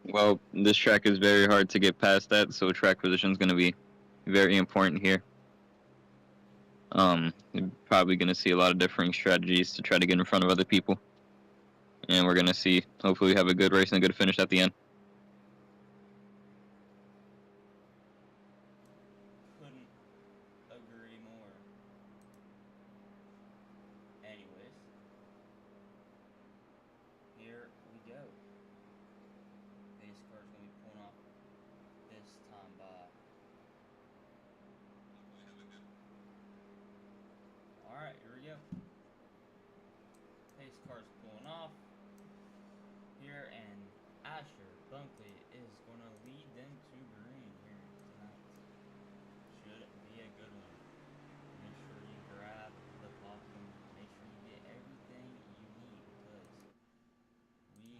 Well, this track is very hard to get past that, so track position is going to be very important here. You're probably going to see a lot of differing strategies to try to get in front of other people, and we're going to see. Hopefully, we have a good race and a good finish at the end. Couldn't agree more. Anyways, here we go. Pace car's gonna be pulling off this time by. Alright, here we go. Pace car's pulling off here, and Asher Bunkley is gonna lead them to green here tonight. Should be a good one. Make sure you grab the possum. Make sure you get everything you need because we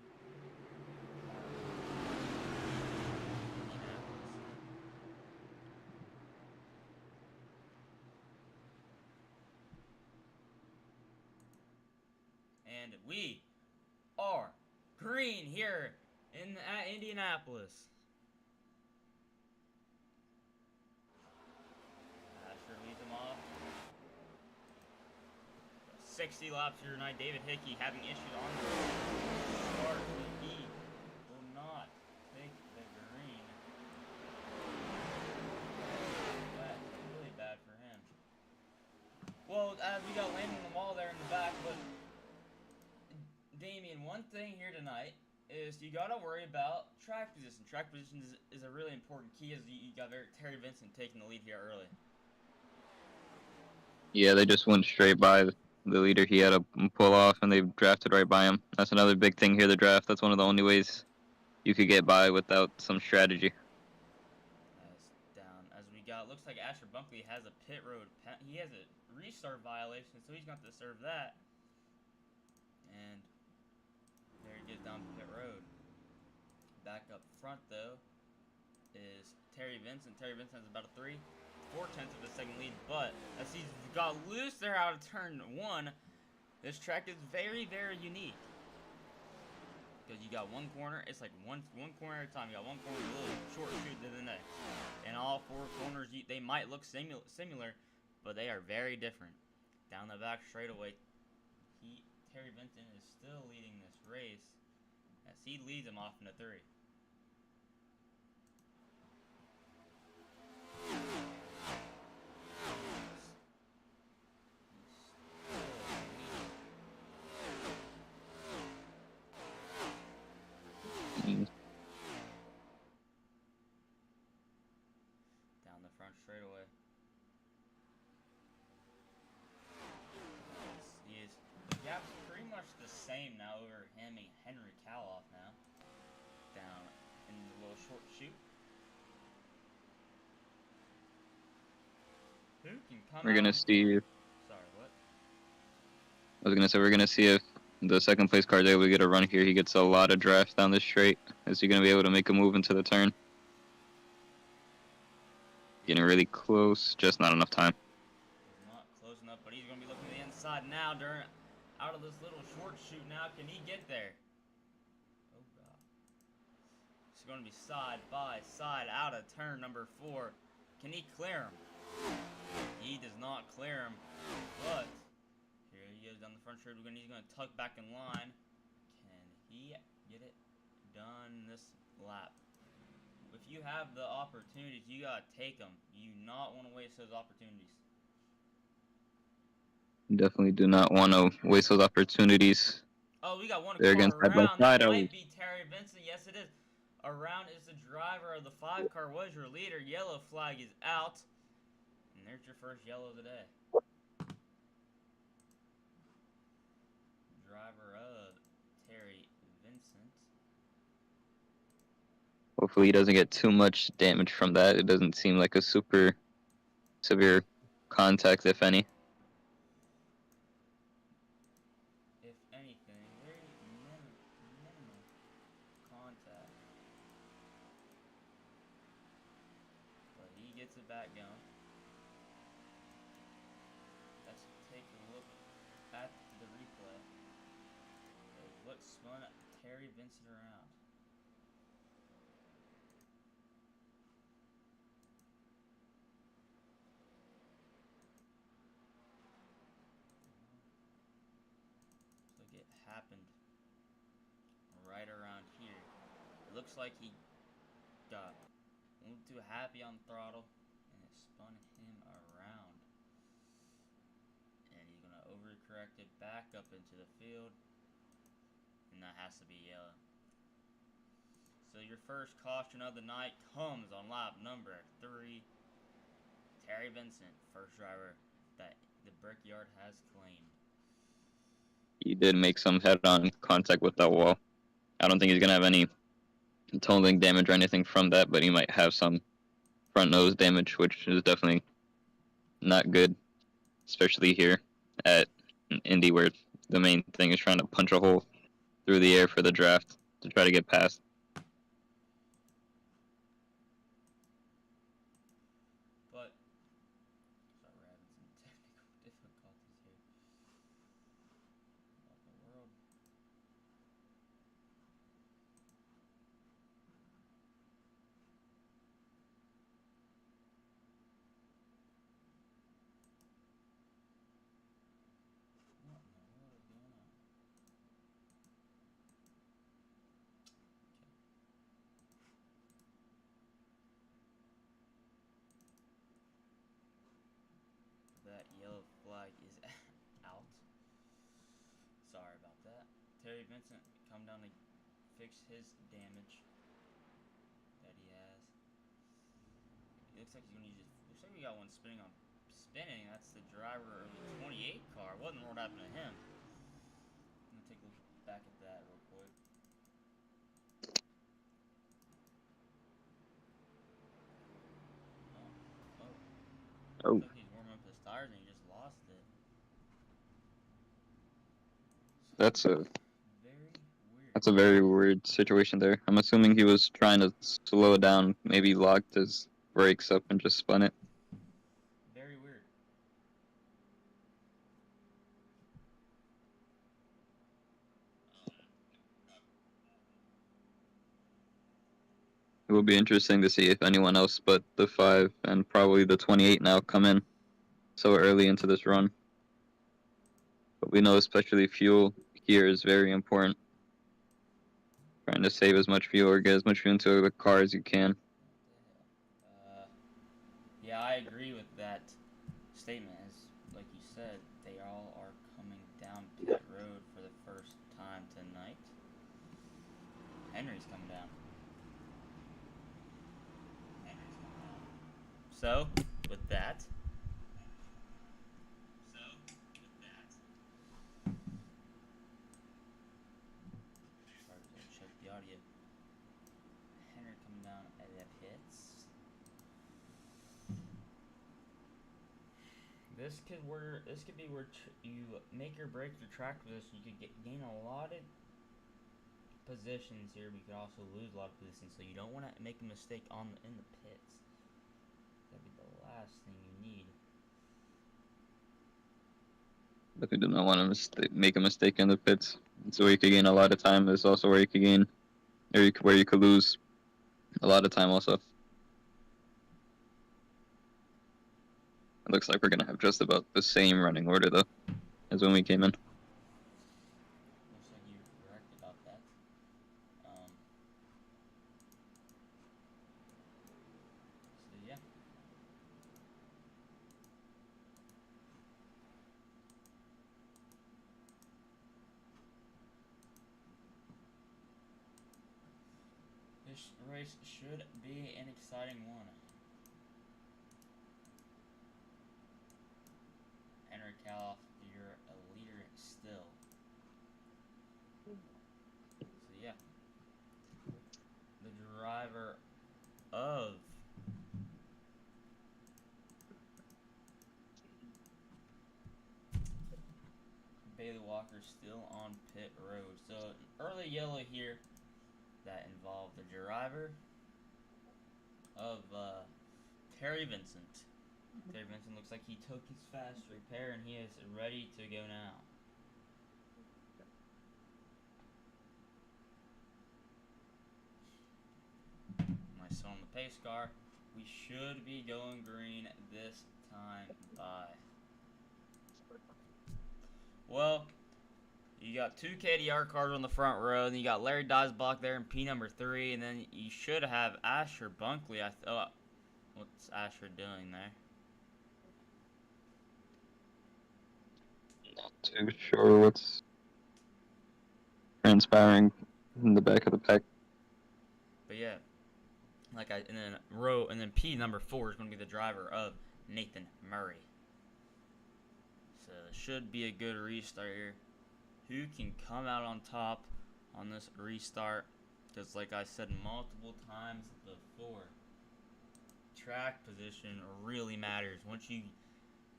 are in Indianapolis. And we are green here at Indianapolis. Asher leads them off. 60 laps here tonight. David Hickey having issues on the start. He will not take the green. That's really bad for him. Well, we got Landon on the wall there in the back, but Damien, one thing here tonight is you got to worry about track position. Track position is a really important key as you got Terry Vincent taking the lead here early. Yeah, they just went straight by the leader. He had a pull off, and they drafted right by him. That's another big thing here, the draft. That's one of the only ways you could get by without some strategy. As down as we got, looks like Asher Bunkley has a pit road. He has a restart violation, so he's going to serve that. And there he gets down pit road. Back up front though is Terry Vincent. Terry Vincent has about a 3/4 of a second lead, but as he's got loose there out of turn one, this track is very, very unique. Because you got one corner, it's like one corner at a time. You got one corner, a little short shoot to the next. And all four corners, they might look similar, but they are very different. Down the back straightaway, Terry Vincent is still leading this race as he leads him off into 3. Down the front straightaway. The gap's pretty much the same now over him and Henry Kaloff now. Down in the little short shoot. Who can come We're gonna out? see. Sorry, what? I was gonna say we're gonna see if the second place car is able to get a run here. He gets a lot of drafts down this straight. Is he gonna be able to make a move into the turn? Getting really close, just not enough time. He's not close enough, but he's gonna be looking to the inside now out of this little short shoot now. Can he get there? Oh god. It's gonna be side by side out of turn number 4. Can he clear him? He does not clear him, but here he is down the front straight. He's gonna tuck back in line. Can he get it done this lap? If you have the opportunities, you gotta take them. You do not want to waste those opportunities. Definitely do not want to waste those opportunities. Oh, we got one They're car against side by around. That side. might be Terry Vincent. Yes, it is. Around is the driver of the 5 car. Was your leader. Yellow flag is out. And there's your first yellow of the day. Driver of Terry Vincent. Hopefully, he doesn't get too much damage from that. It doesn't seem like a super severe contact, if any. If anything, very minimal contact. But he gets it back going. Let's take a look at the replay. What spun Terry Vincent around. looks like he got a little too happy on the throttle, and it spun him around. And he's going to overcorrect it back up into the field, and that has to be yellow. So your first caution of the night comes on lap number 3. Terry Vincent, first driver that the Brickyard has claimed. He did make some head-on contact with that wall. I don't think he's gonna have any totaling damage or anything from that, but he might have some front nose damage, which is definitely not good, especially here at Indy, where the main thing is trying to punch a hole through the air for the draft to try to get past. But sorry, we're having some technical difficulties here. What in the world? What in the world is going on? That yellow flag is out. Sorry about that. Terry Vincent come down to fix his damage that he has. It looks like he's gonna use it. Looks like we got one spinning. That's the driver of the 28 car. What in the world happened to him? I'm gonna take a look back at that real quick. Oh. Looks like he's warming up his tires and he just lost it. That's a Very weird. That's a very weird situation there. I'm assuming he was trying to slow down, maybe locked his brakes up and just spun it. Very weird. It will be interesting to see if anyone else but the 5 and probably the 28 now come in so early into this run. But we know especially fuel here is very important. Trying to save as much fuel or get as much fuel into the car as you can. Yeah, I agree with that statement. As like you said, they all are coming down pit road for the first time tonight. Henry's coming down. So, with that. Sorry, to check the audio. Henry coming down at the pits. This could be where you make or break your track position. You could gain a lot of positions here, but you could also lose a lot of positions. So you don't want to make a mistake in the pits. That'd be the last thing you need. But we do not want to make a mistake in the pits. So where you could gain a lot of time. Is also where you could gain, or where you could lose a lot of time also. It looks like we're going to have just about the same running order, though, as when we came in. Looks like you were correct about that. So, yeah. This race should be an exciting one. Henry Caloff, you're a leader still. So yeah, the driver of Bailey Walker still on pit road. So an early yellow here that involved the driver of Terry Vincent. Terry Vincent looks like he took his fast repair and he is ready to go now. Nice on the pace car. We should be going green this time by. Well, You got 2 KDR cars on the front row, and you got Larry Dodgeblock there in P number 3, and then you should have Asher Bunkley. What's Asher doing there? Not too sure what's transpiring in the back of the pack. But yeah, and then P number 4 is going to be the driver of Nathan Murray. So it should be a good restart here. Who can come out on top on this restart? Because like I said multiple times before, track position really matters.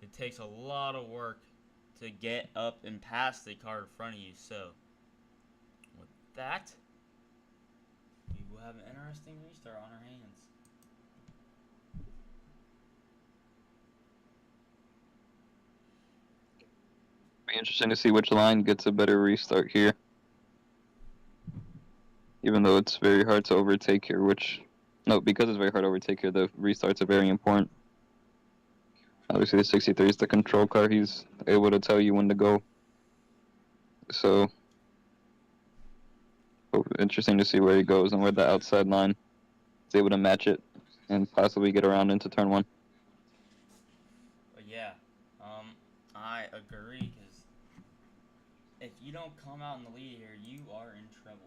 It takes a lot of work to get up and past the car in front of you. So with that, we will have an interesting restart on our hands. Be interesting to see which line gets a better restart here. Even though it's very hard to overtake here, because it's very hard to overtake here, the restarts are very important. Obviously, the 63 is the control car. He's able to tell you when to go. So, interesting to see where he goes and where the outside line is able to match it and possibly get around into turn 1. But yeah, I agree, because if you don't come out in the lead here, you are in trouble.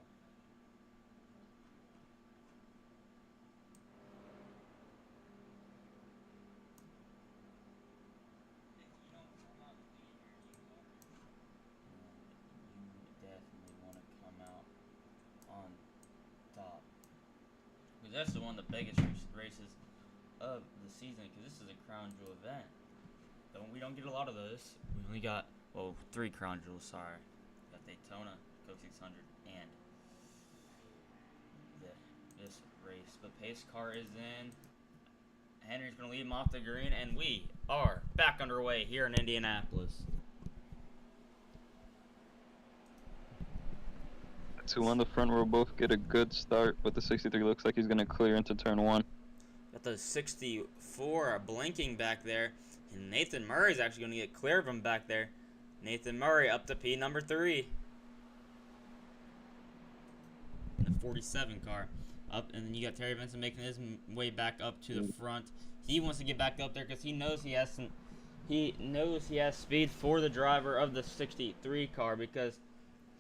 That's one of the biggest races of the season, because this is a crown jewel event. We don't get a lot of those. We only got 3 crown jewels. Sorry, got Daytona, Coke 600, and this race. But pace car is in. Henry's gonna lead him off the green, and we are back underway here in Indianapolis. Two on the front row both get a good start, but the 63 looks like he's going to clear into turn 1. Got the 64 blinking back there, and Nathan Murray's actually going to get clear of him back there. Nathan Murray up to P number 3. The 47 car up, and then you got Terry Vincent making his way back up to the front. He wants to get back up there because he knows he has speed for the driver of the 63 car, because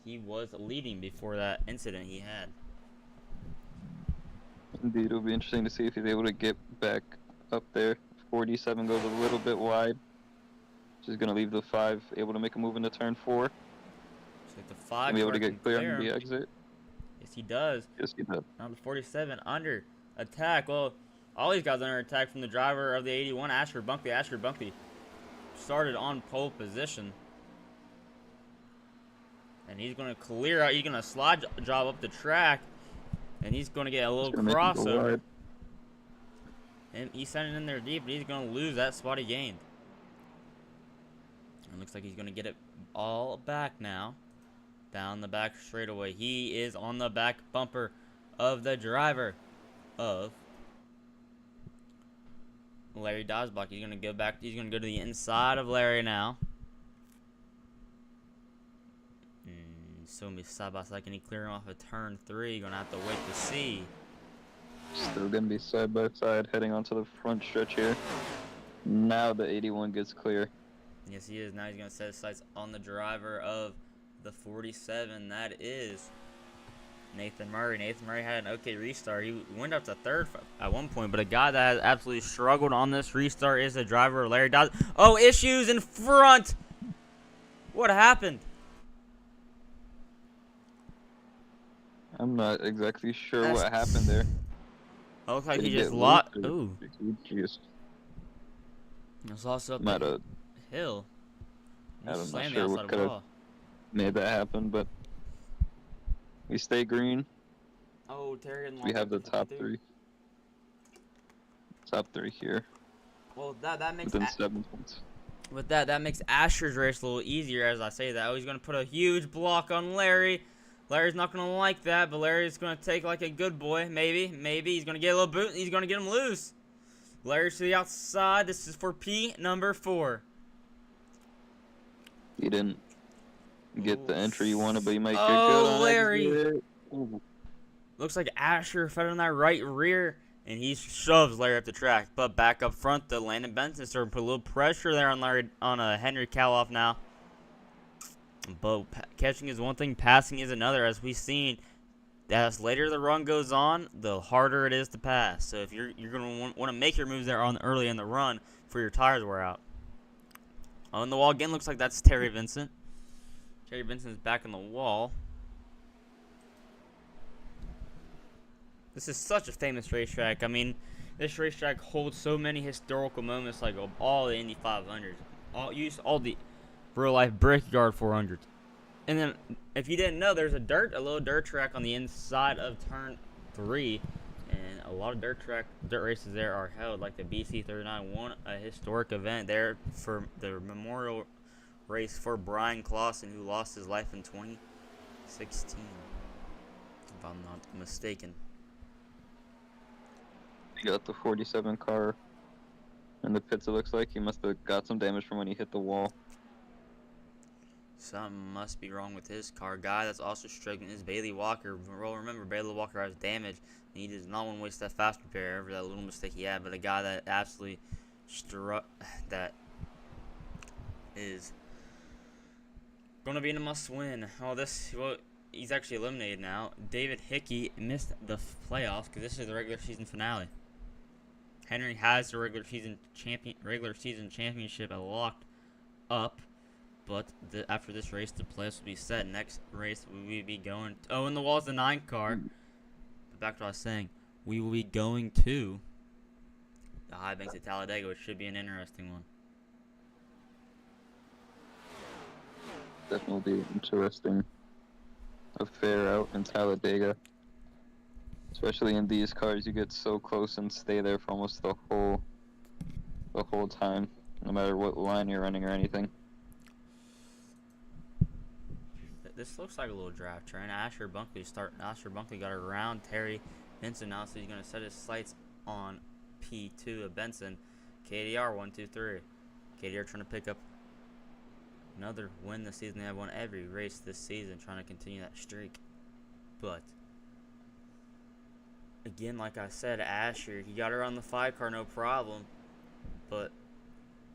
he was leading before that incident he had. Indeed, it'll be interesting to see if he's able to get back up there. 47 goes a little bit wide. Just going to leave the 5 able to make a move into turn 4. So the 5 be able to get clear on the exit. Yes, he does. Yes, he does. Now the 47 under attack. Well, all these guys under attack from the driver of the 81, Asher Bunkley. Asher Bunkley started on pole position. And he's going to clear out. He's going to slide job up the track. And he's going to get a little crossover. And he's sending in there deep, but he's going to lose that spot he gained. And looks like he's going to get it all back now. Down the back straightaway. He is on the back bumper of the driver of Larry Dodgeblock. He's going to go back. He's going to go to the inside of Larry now. So be side by side. Can he clear him off of turn 3? Gonna have to wait to see. Still gonna be side by side, heading onto the front stretch here. Now the 81 gets clear. Yes, he is. Now he's gonna set his sights on the driver of the 47. That is Nathan Murray. Nathan Murray had an okay restart. He went up to 3rd at one point, but a guy that has absolutely struggled on this restart is the driver of Larry Dodge. Oh, issues in front. What happened? I'm not exactly sure what happened there. It looks like he just lost. Ooh. Just lost up the hill. I'm not sure what could have made that happen, but we stay green. Oh, Terry. We have the top 3. Top 3 here. Well, that makes within 7 points. With that makes Asher's race a little easier as I say that. Oh, he's going to put a huge block on Larry. Larry's not going to like that, but Larry's going to take like a good boy. Maybe. He's going to get a little boot. He's going to get him loose. Larry's to the outside. This is for P number 4. He didn't get the entry you wanted, but you might get good Oh, on Larry! exit. Ooh. Looks like Asher fed on that right rear, and he shoves Larry up the track. But back up front, the Landon Benson starting to put a little pressure there on Larry, on Henry Kaloff now. But catching is one thing, passing is another, as we've seen. As later the run goes on, the harder it is to pass. So if you're gonna want to make your moves there on early in the run for your tires wear out. On the wall again, looks like that's Terry Vincent. Terry Vincent's back on the wall. This is such a famous racetrack. I mean, this racetrack holds so many historical moments, like all the Indy 500s, all the real life Brickyard 400s. And then, if you didn't know, there's a little dirt track on the inside of Turn 3, and a lot of dirt races there are held, like the BC 39 won a historic event there for the memorial race for Brian Clausen, who lost his life in 2016, if I'm not mistaken. He got the 47 car in the pits. It looks like he must have got some damage from when he hit the wall. Something must be wrong with his car. Guy that's also struggling is Bailey Walker. Well, remember, Bailey Walker has damage. And he does not want to waste that fast repair over that little mistake he had. But a guy that absolutely that is going to be in a must-win. He's actually eliminated now. David Hickey missed the playoffs because this is the regular season finale. Henry has the regular season championship locked up. But after this race, the playoffs will be set. Next race, we will be going. And the wall's the 9 car. But back to what I was saying. We will be going to the High Banks at Talladega, which should be an interesting one. Definitely interesting affair out in Talladega. Especially in these cars, you get so close and stay there for almost the whole time, no matter what line you're running or anything. This looks like a little draft train. Asher Bunkley got around Terry Benson now, so he's going to set his sights on P2 of Benson. KDR 1-2-3. KDR trying to pick up another win this season. They have won every race this season, trying to continue that streak. But again, like I said, Asher, he got around the 5 car, no problem. But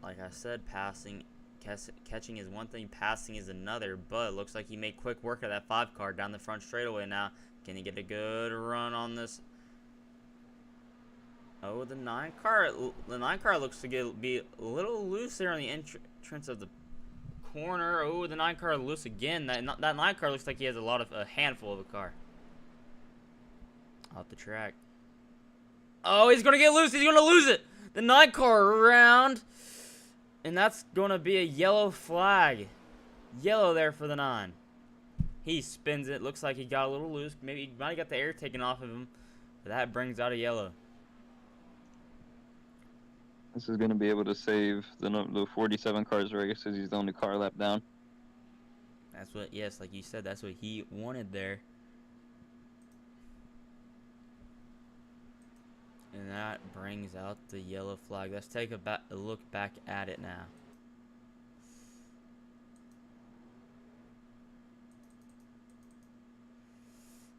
like I said, catching is one thing, passing is another, but it looks like he made quick work of that 5 car down the front straightaway now. Can he get a good run on this? Oh, the 9 car looks to be a little loose there on the entrance of the corner. Oh, the 9 car loose again. That 9 car looks like he has a handful of a car off the track. Oh, he's gonna get loose. He's gonna lose it. The 9 car around. And that's going to be a yellow flag. Yellow there for the 9. He spins it. Looks like he got a little loose. Maybe he might have got the air taken off of him. But that brings out a yellow. This is going to be able to save the 47 cars race because he's the only car lap down. That's what, yes, like you said, that's what he wanted there. And that brings out the yellow flag. Let's take a look back at it now.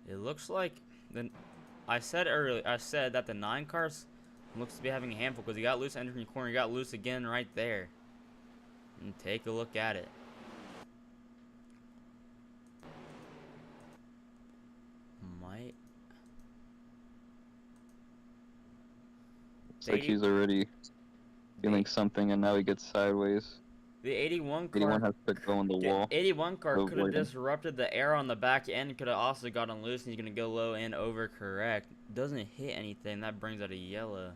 It looks like I said that the 9 cars looks to be having a handful because he got loose entering the corner. He got loose again right there. And take a look at it. It's like he's already feeling something, and now he gets sideways. The 81 car. 81 has to go on the wall. 81 car could have disrupted the air on the back end. Could have also gotten loose, and he's gonna go low and overcorrect. Doesn't hit anything. That brings out a yellow.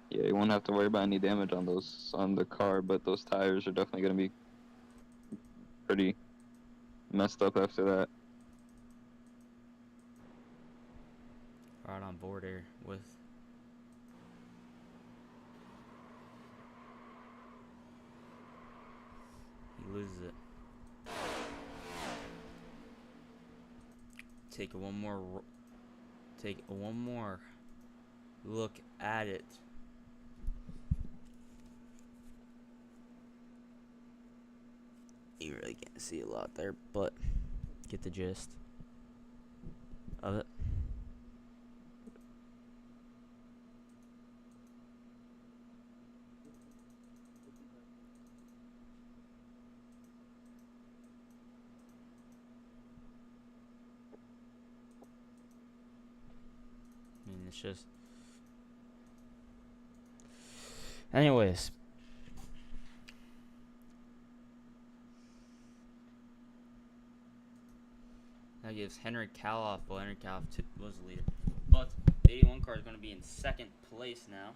Yeah, you won't have to worry about any damage on the car, but those tires are definitely gonna be pretty messed up after that. Right on board here with. Loses it. Take one more look at it. You really can't see a lot there, but get the gist of it. I mean, it's just. Anyways. That gives Henry Caloff. Well, Henry Caloff was the leader. But the 81 car is going to be in second place now.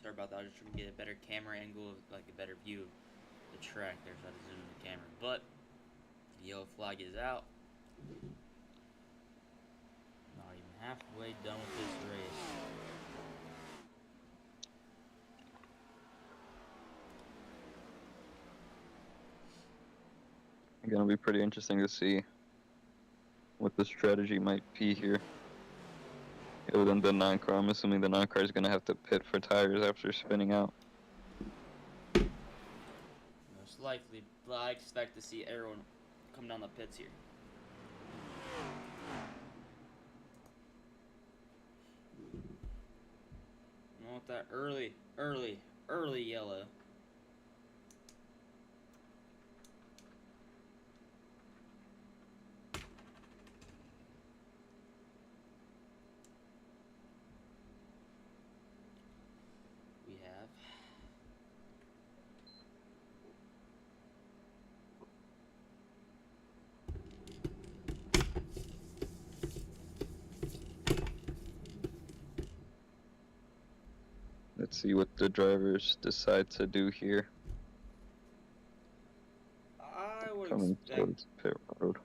Sorry about that. I was just trying to get a better camera angle, like a better view of the track there, so I had to zoom in the camera. But the yellow flag is out. Not even halfway done with this race. Gonna be pretty interesting to see what the strategy might be here. Other than the non-car, I'm assuming the non-car is gonna have to pit for tires after spinning out. Most likely, but I expect to see everyone come down the pits here. I want that early yellow. We have Let's see what the drivers decide to do here. I would Coming expect towards pit road.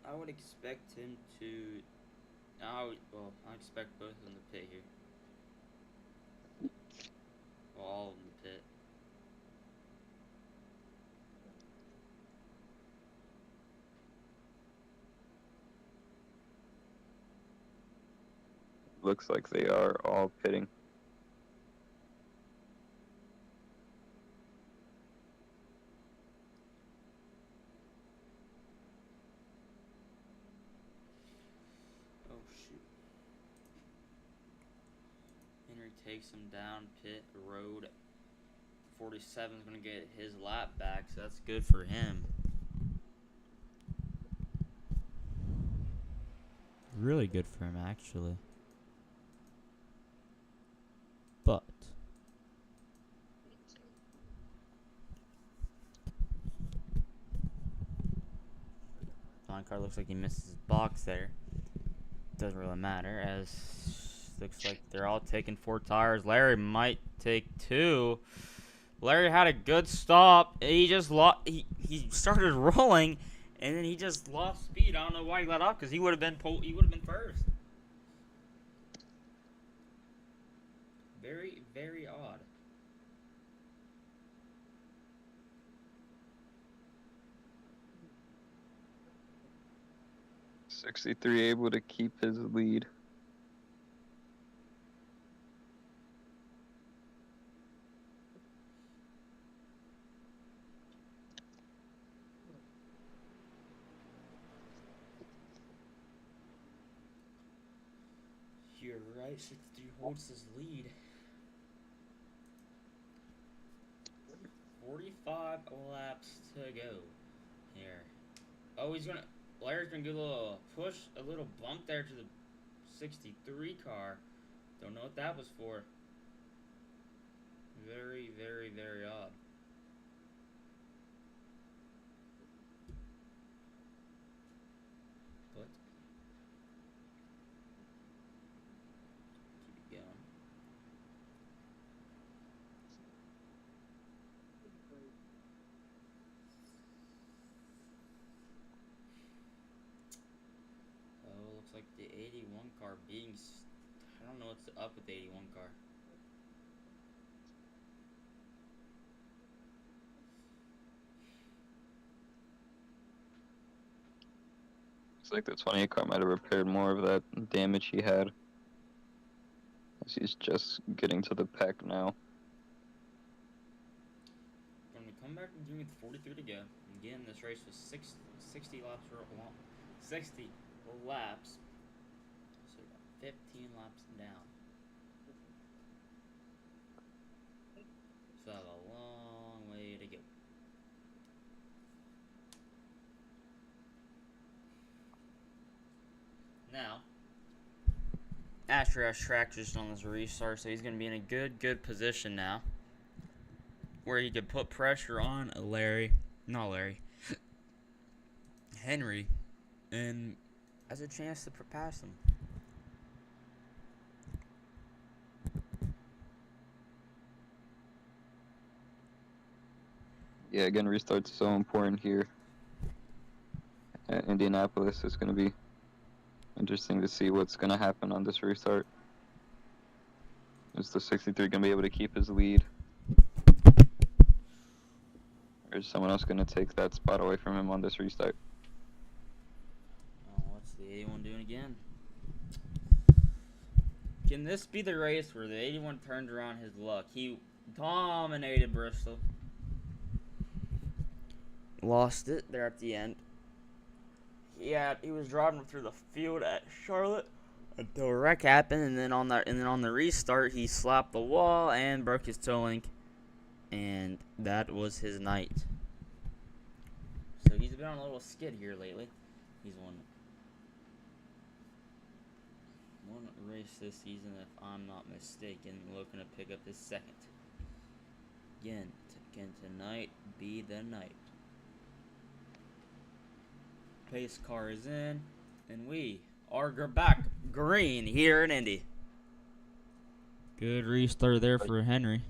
I would expect him to. I expect both of them to pit here. Well, all of them to pit. Looks like they are all pitting. Oh shoot! Henry takes him down pit road. 47 is gonna get his lap back, so that's good for him. Really good for him, actually. But car looks like he missed his box there. Doesn't really matter, as looks like they're all taking 4 tires. Larry might take 2. Larry had a good stop. He just lost. He started rolling, and then he just lost speed. I don't know why he let off, because he would have been first. Very, very odd. '63 able to keep his lead. You're right. 63 holds his lead. 45 laps to go here. Oh, Larry's gonna do a little push, a little bump there to the 63 car. Don't know what that was for. Very, very, very odd. But keep it going. Oh, looks like the 81 car being. I don't know what's up with the 81 car. Looks like the 28 car might have repaired more of that damage he had He's just getting to the pack now. Gonna come back and give me 43 to go. Again, this race was 60 laps long. 60 laps. So we got 15 laps down. So I have a long way to go. Now, Asher has track just on this restart, so he's going to be in a good position now, where he could put pressure on Henry, and has a chance to pass him. Yeah, again, restart's so important here at Indianapolis. It's going to be interesting to see what's going to happen on this restart. Is the 63 going to be able to keep his lead? Or is someone else going to take that spot away from him on this restart? Oh, what's the 81 doing again? Can this be the race where the 81 turned around his luck? He dominated Bristol. Lost it there at the end. He was driving through the field at Charlotte until a wreck happened, and then on the restart he slapped the wall and broke his toe link, and that was his night. So he's been on a little skid here lately. He's won one race this season, if I'm not mistaken, looking to pick up his second. Again, can tonight be the night? Pace car is in, and we are back green here in Indy. Good restart there for Henry.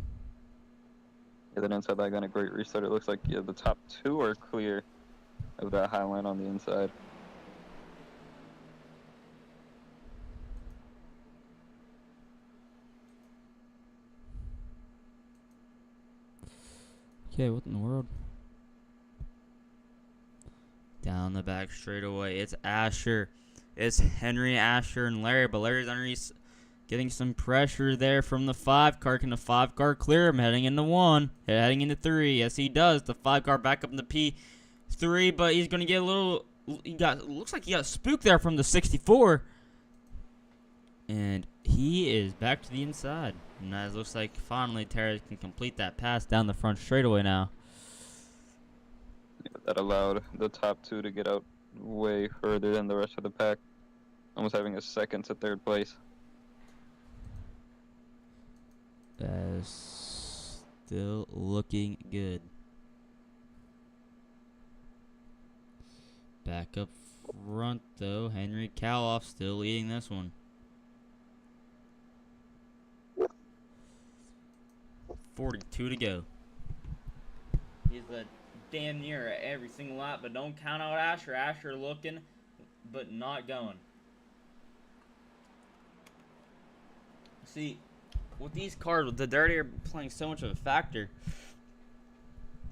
Yeah, that inside line got a great restart. It looks like the top two are clear of that high line on the inside. Okay, what in the world? Down the back straightaway. It's Asher. It's Henry, Asher, and Larry. But Larry's underneath, getting some pressure there from the 5 car. Can the 5 car clear him? Heading into 1. Heading into 3. Yes, he does. The 5 car back up in the P3. But he's going to get a little... Looks like he got spooked there from the 64. And he is back to the inside. And that looks like finally Terry can complete that pass down the front straightaway now. That allowed the top 2 to get out way further than the rest of the pack, almost having a second to third place. That's still looking good. Back up front, though. Henry Kaloff still leading this one. .42 to go. He's a damn near at every single lap, but don't count out Asher. Asher looking, but not going. See, with these cars, with the dirty are playing so much of a factor.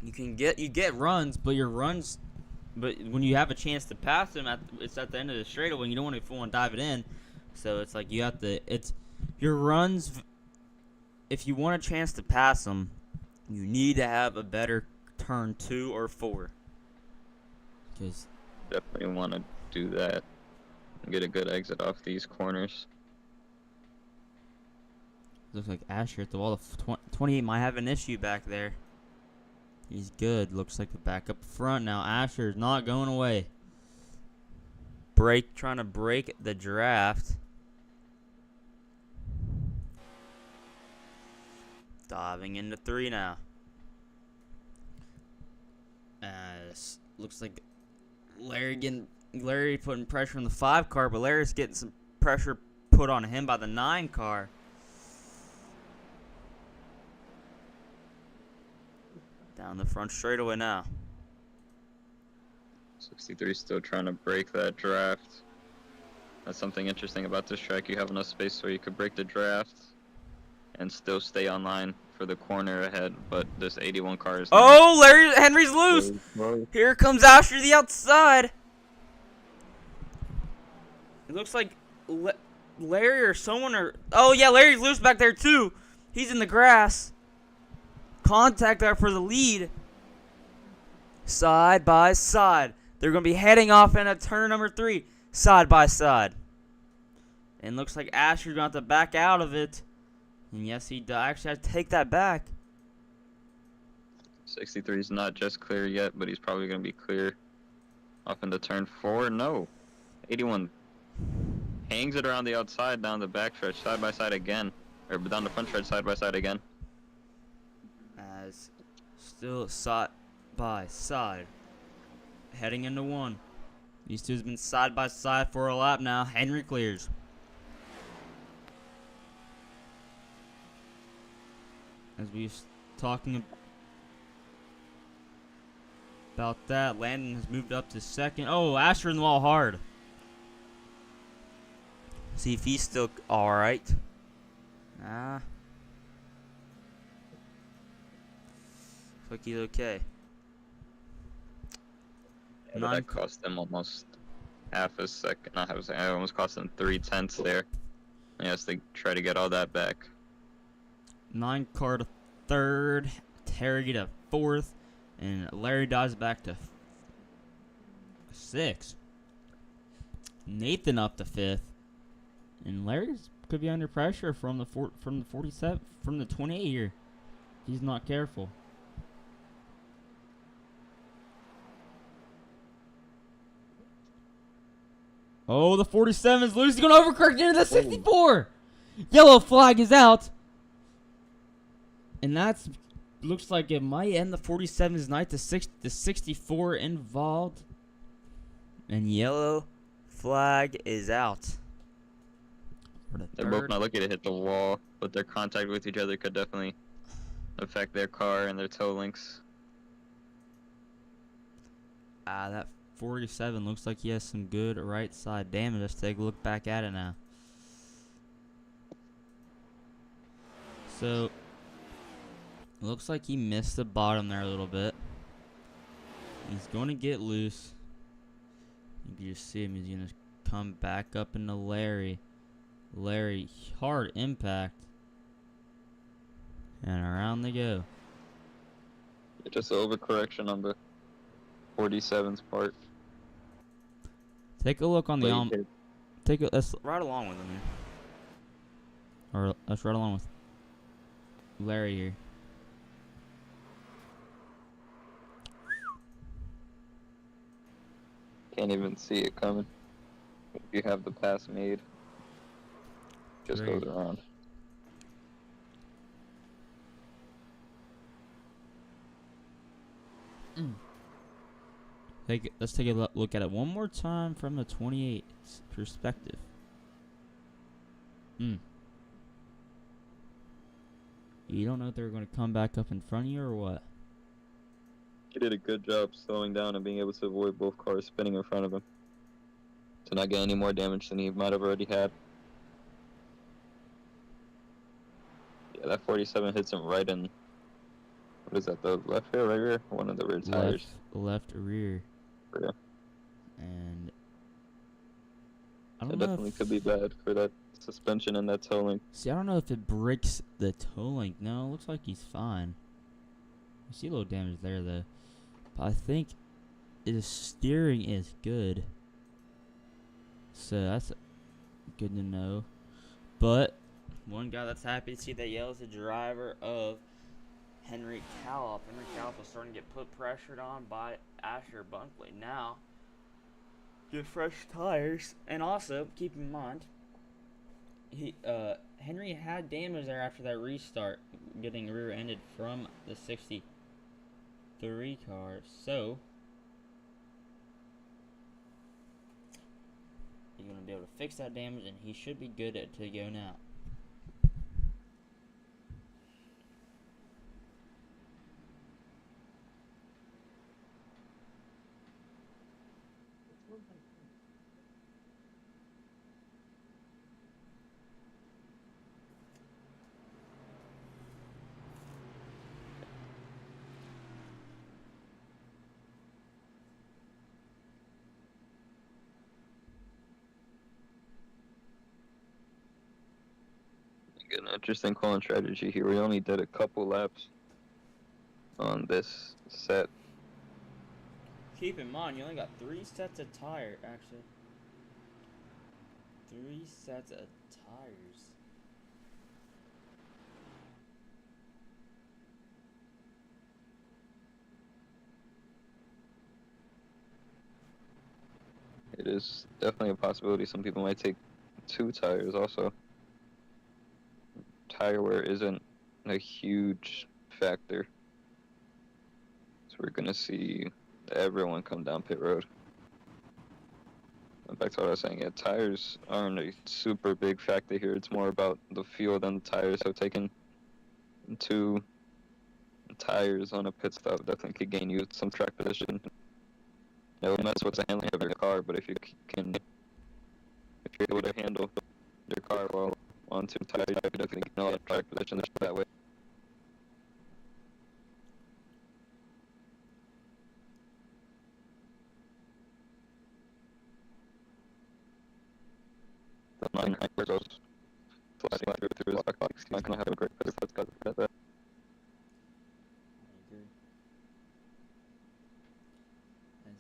You get runs, but when you have a chance to pass them, it's at the end of the straightaway. You don't want to dive it in, so it's like you have to. It's your runs. If you want a chance to pass them, you need to have a better turn 2 or 4. Because definitely want to do that and get a good exit off these corners. Looks like Asher at the wall. 28 might have an issue back there. He's good. Looks like the back up front now. Asher's not going away. Trying to break the draft. Diving into 3 now. Looks like Larry putting pressure on the 5 car, but Larry's getting some pressure put on him by the 9 car. Down the front straightaway now. 63 still trying to break that draft. That's something interesting about this track. You have enough space where you could break the draft and still stay online for the corner ahead, but this 81 car is... Oh, Henry's loose! Here comes Asher to the outside. It looks like Larry or someone or... Oh, yeah, Larry's loose back there, too. He's in the grass. Contact there for the lead. Side by side. They're going to be heading off in a turn number 3. Side by side. And looks like Asher's going to have to back out of it. And yes, he does actually have to take that back. 63 is not just clear yet, but he's probably going to be clear off into turn 4. No. 81 hangs it around the outside, down the back stretch, side by side again. Or down the front stretch, side by side again. As still side by side. Heading into 1. These two have been side by side for a lap now. Henry clears. As we was talking about that, Landon has moved up to second. Oh, Asher in the wall hard. See if he's still alright. Nah. Looks like he's okay. Yeah, but that cost them almost half a second. Not half a second. It almost cost them 3/10 there. And yes, they try to get all that back. 9 car to 3rd. Terry to 4th. And Larry Dodge back to 6th. Nathan up to 5th. And Larry could be under pressure from the 47 from the 28 here. He's not careful. Oh, the 47 is loose. He's going to overcorrect into the 64. Yellow flag is out. And that's looks like it might end the 47's night. The 64 involved. And yellow flag is out. They're both not looking to hit the wall, but their contact with each other could definitely affect their car and their toe links. That 47 looks like he has some good right side damage. Let's take a look back at it now. So, looks like he missed the bottom there a little bit. He's going to get loose. You can just see him. He's going to come back up into Larry. Larry, hard impact. And around they go. Just an overcorrection on the 47's part. Take a look on the let's ride along with him here. Or let's ride along with Larry here. Can't even see it coming. If you have the pass made, just goes around. Let's take a look at it one more time from the 28's perspective. You don't know if they're going to come back up in front of you or what? He did a good job slowing down and being able to avoid both cars spinning in front of him, to not get any more damage than he might have already had. Yeah, that 47 hits him right in, what is that, the left rear, right rear? One of the rear tires. Left rear. Yeah. And I don't It know definitely could be bad for that suspension and that toe link. See, I don't know if it breaks the toe link. No, it looks like he's fine. You see a little damage there, though. But I think his steering is good. So that's good to know. But one guy that's happy to see that yellow is the driver of Henry Callop. Henry Callop is starting to get put pressured on by Asher Bunkley. Now, get fresh tires. And also, keep in mind, Henry had damage there after that restart, getting rear-ended from the 63 car. So, he's going to be able to fix that damage, and he should be good to go now. An interesting calling strategy here. We only did a couple laps on this set. Keep in mind, you only got 3 sets of tire, actually. 3 sets of tires. It is definitely a possibility. Some people might take 2 tires also. Tire wear isn't a huge factor. So we're going to see everyone come down pit road. Back to what I was saying, yeah, tires aren't a super big factor here. It's more about the fuel than the tires. So taking 2 tires on a pit stop definitely could gain you some track position. It'll mess with the handling of your car, but if you're able to handle your car well on 2 tires, you could definitely gain a lot of track position that way. The 9 goes sliding through his box. He's not going to have a great pit stop at that.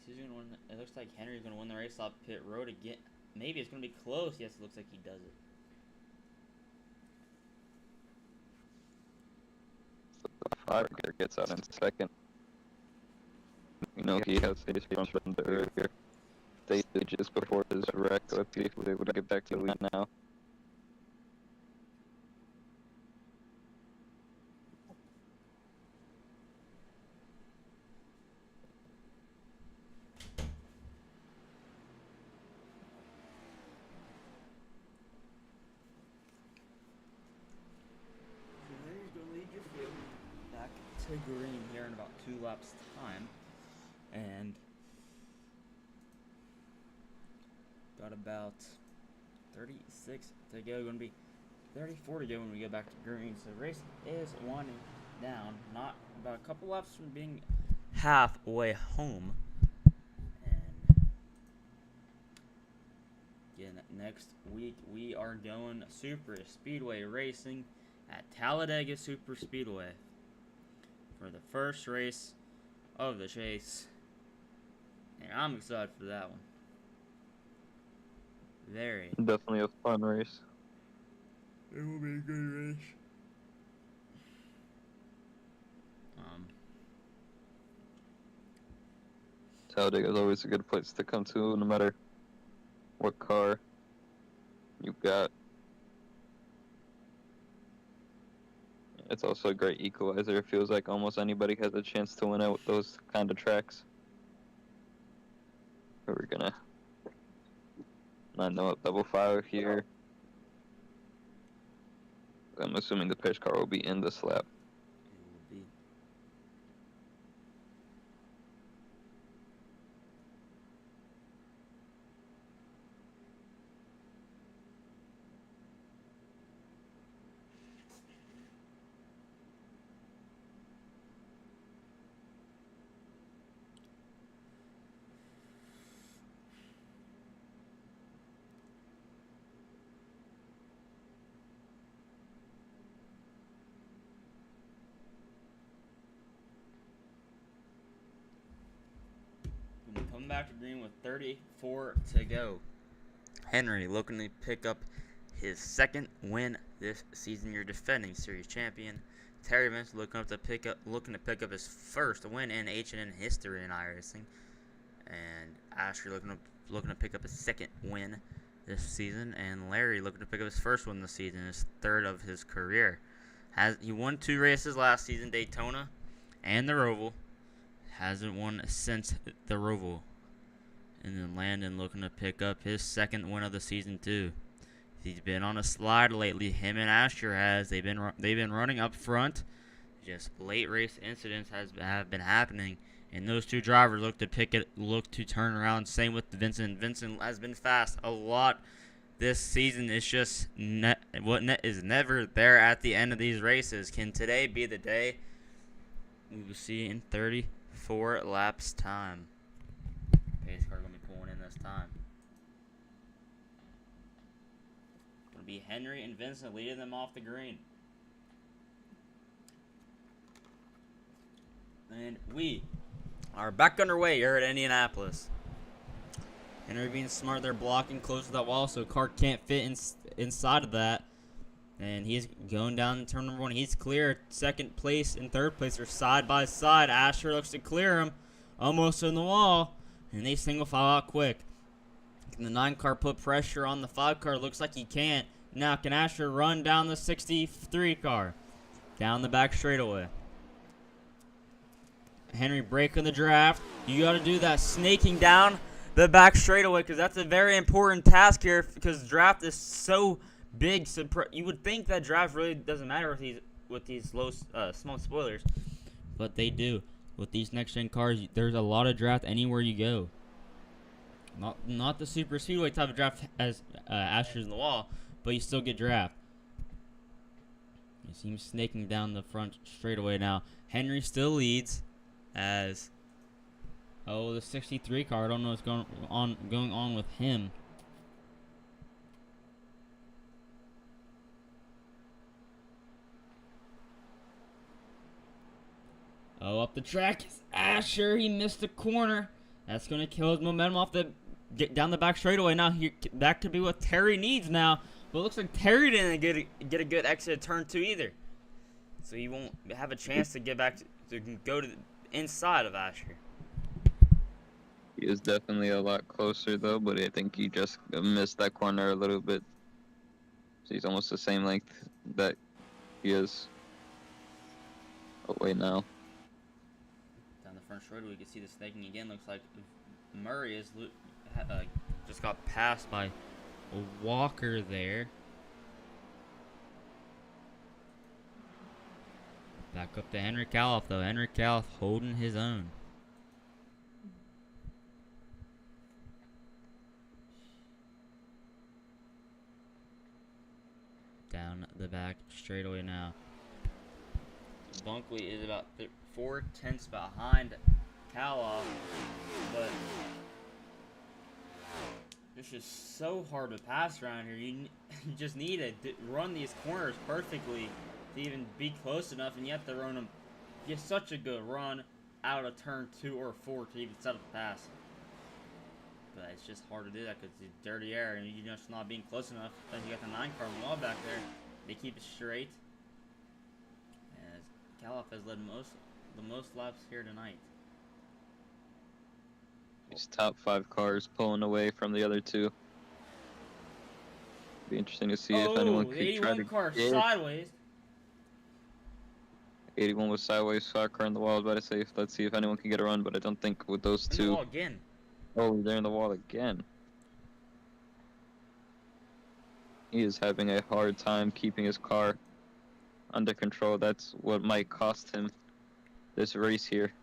Who's gonna win? It looks like Henry's gonna win the race off pit road again. Maybe it's gonna be close. Yes, it looks like he does it. The 5 gear gets out in second. You know he has his from the earlier stages before his wreck. Let's see if we're able to get back to the lead now. Back to green here in about 2 laps time, and got about 36 to go. Going to be 34 to go when we go back to green. So the race is winding down, not about a couple laps from being halfway home. And again, next week we are going Super Speedway racing at Talladega Super Speedway for the first race of the chase, and I'm excited for that one. Very. Definitely a fun race. It will be a good race. Talladega is always a good place to come to, no matter what car you've got. It's also a great equalizer. It feels like almost anybody has a chance to win out with those kind of tracks. We're gonna not know double fire here. I'm assuming the pace car will be in this lap. It will be. Coming back to green with 34 to go. Henry looking to pick up his 2nd win this season. Your defending series champion. Terry Vince looking to pick up his first win in H&N history in iRacing. And Asher looking to pick up his 2nd win this season. And Larry looking to pick up his first win this season, his 3rd of his career. He won 2 races last season, Daytona and the Roval. Hasn't won since the Roval. And then Landon looking to pick up his 2nd win of the season too. He's been on a slide lately. Him and Asher has. They've been running up front. Just late race incidents have been happening, and those 2 drivers look to turn around. Same with Vincent. Vincent has been fast a lot this season. It's just is never there at the end of these races. Can today be the day? We will see in 34 laps time. Pace car gonna be pulling in this time. It'll be Henry and Vincent leading them off the green. And we are back underway here at Indianapolis. Henry being smart, they're blocking close to that wall, so car can't fit inside of that. And he's going down turn number 1. He's clear. Second place and third place are side by side. Asher looks to clear him. Almost in the wall. And they single file out quick. Can the 9 car put pressure on the 5 car? Looks like he can't. Now can Asher run down the 63 car? Down the back straightaway. Henry breaking the draft. You got to do that snaking down the back straightaway, because that's a very important task here, because draft is so big. You would think that draft really doesn't matter with these low small spoilers, but they do. With these next gen cars, there's a lot of draft anywhere you go. Not the super speedway type of draft as Asher's in the wall, but you still get draft. You see him snaking down the front straightaway now. Henry still leads as the 63 car. I don't know what's going on with him. Up the track is Asher. He missed the corner. That's going to kill his momentum off get down the back straightaway. Now that could be what Terry needs now. But it looks like Terry didn't get a good exit at turn 2 either. So he won't have a chance to get back to go to the inside of Asher. He is definitely a lot closer though, but I think he just missed that corner a little bit. So he's almost the same length that he is away now. Down the front straightaway, we can see the snaking again. Looks like Murray is just got passed by a Walker there. Back up to Henry Califf though. Henry Califf holding his own. Down the back straightaway now. Bunkley is about 4/10 behind Califf, but it's just so hard to pass around here. You just need to run these corners perfectly to even be close enough, and you have to run them. Get such a good run out of turn 2 or 4 to even set up the pass. But it's just hard to do that because it's dirty air, and you're just not being close enough. Then you got the 9 car wall back there. They keep it straight. As Califf has led the most laps here tonight. These top 5 cars pulling away from the other 2. Be interesting to see if anyone could try to car sideways. 81 was sideways, 5 car in the wall. I was about to say, let's see if anyone can get a run, but I don't think with those 2. In the wall again. Oh, they're in the wall again. He is having a hard time keeping his car under control. That's what might cost him this race here.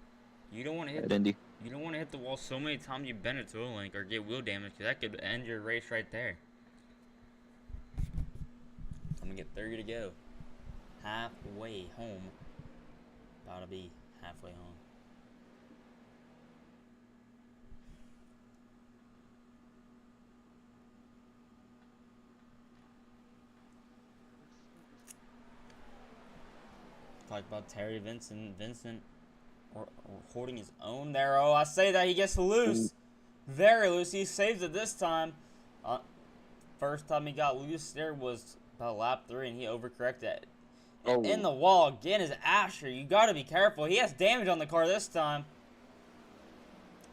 You don't want to hit Indy. You don't want to hit the wall so many times you bend it to a link or get wheel damage, because that could end your race right there. I'm gonna get 30 to go. Halfway home. About to be halfway home. Talk about Terry Vincent or holding his own there. Oh, I say that he gets loose. Very loose. He saves it this time. First time he got loose there was about lap 3, and he overcorrected. Oh. In the wall again is Asher. You got to be careful. He has damage on the car this time.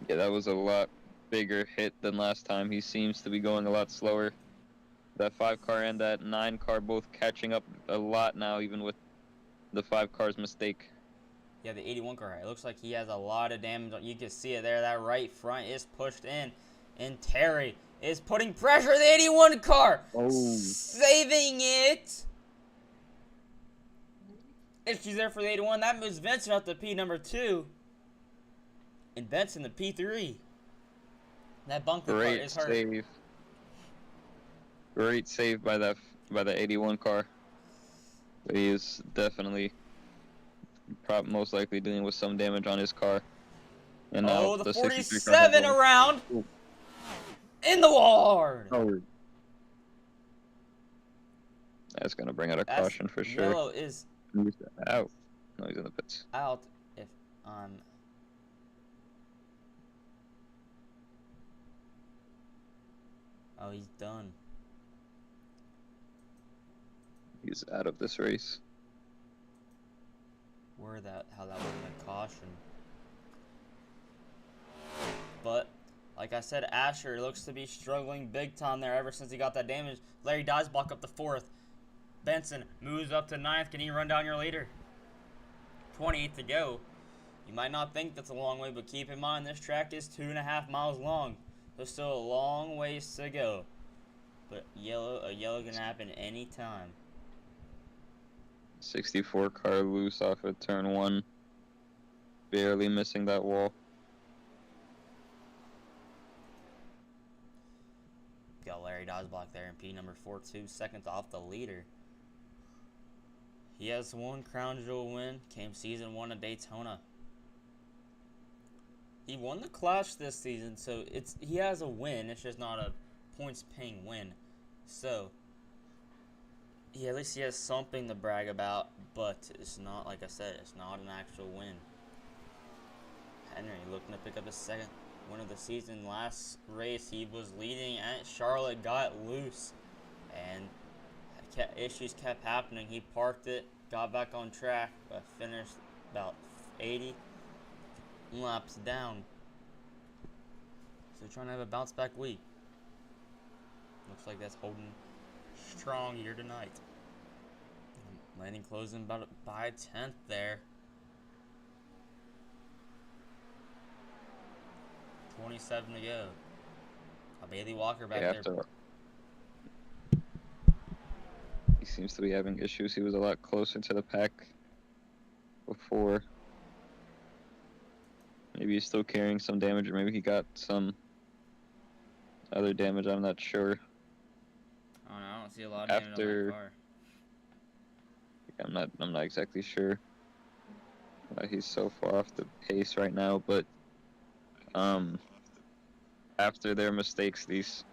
Yeah, that was a lot bigger hit than last time. He seems to be going a lot slower. That 5 car and that 9 car both catching up a lot now, even with the 5 car's mistake. Yeah, the 81 car. It looks like he has a lot of damage. You can see it there. That right front is pushed in. And Terry is putting pressure on the 81 car. Oh. Saving it. Issues there for the 81. That moves Vincent up to P number 2. And Benson to P3. That bunker car is hurt. Save. Great save by the 81 car. He is definitely most likely dealing with some damage on his car. And now the 47 around. In the wall hard. Oh. That's gonna bring out a That's, caution for sure. yellow is Who's out? No, he's in the pits. out if I'm... Oh, he's done. He's out of this race. How that wasn't a caution. But, like I said, Asher looks to be struggling big time there ever since he got that damage. Larry Dodgeblock up to 4th. Benson moves up to 9th. Can he run down your leader? 28 to go. You might not think that's a long way, but keep in mind this track is 2.5 miles long. There's still a long ways to go. But a yellow can happen anytime. 64 car loose off of turn 1. Barely missing that wall. Got Larry Dodgeblock there in P number 4-2 seconds off the leader. He has one crown jewel win, came season 1 of Daytona. He won the Clash this season, so he has a win. It's just not a points-paying win. So, at least he has something to brag about, but it's not, like I said, it's not an actual win. Henry looking to pick up his second win of the season. Last race, he was leading at Charlotte, got loose, and issues kept happening. He parked it, got back on track, but finished about 80 laps down. So trying to have a bounce back week. Looks like that's holding strong here tonight. Landing closing about by 10th there. 27 to go. Bailey Walker back there. He seems to be having issues. He was a lot closer to the pack before. Maybe he's still carrying some damage, or maybe he got some other damage. I'm not sure. Oh no, I don't see a lot of damage on that car. I'm not exactly sure why he's so far off the pace right now, but after their mistakes, these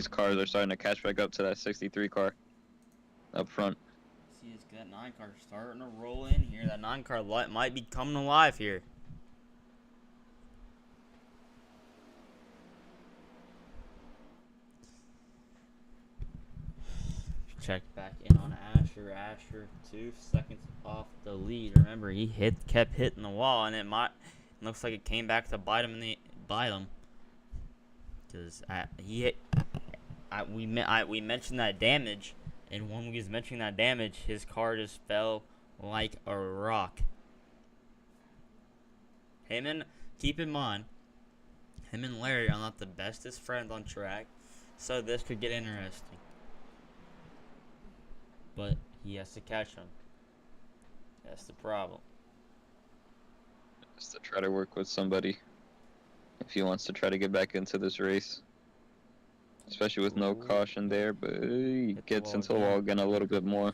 cars are starting to catch back up to that 63 car up front. See, that 9 car starting to roll in here. That 9 car might be coming alive here. Check back in on Asher. Asher 2 seconds off the lead. Remember, he kept hitting the wall, and it looks like it came back to bite him because we mentioned that damage, and when we was mentioning that damage, his car just fell like a rock. Keep in mind, him and Larry are not the bestest friends on track, so this could get interesting. But he has to catch him. That's the problem. Just to try to work with somebody if he wants to try to get back into this race. Especially with no caution there, but he gets into the wall again a little bit more.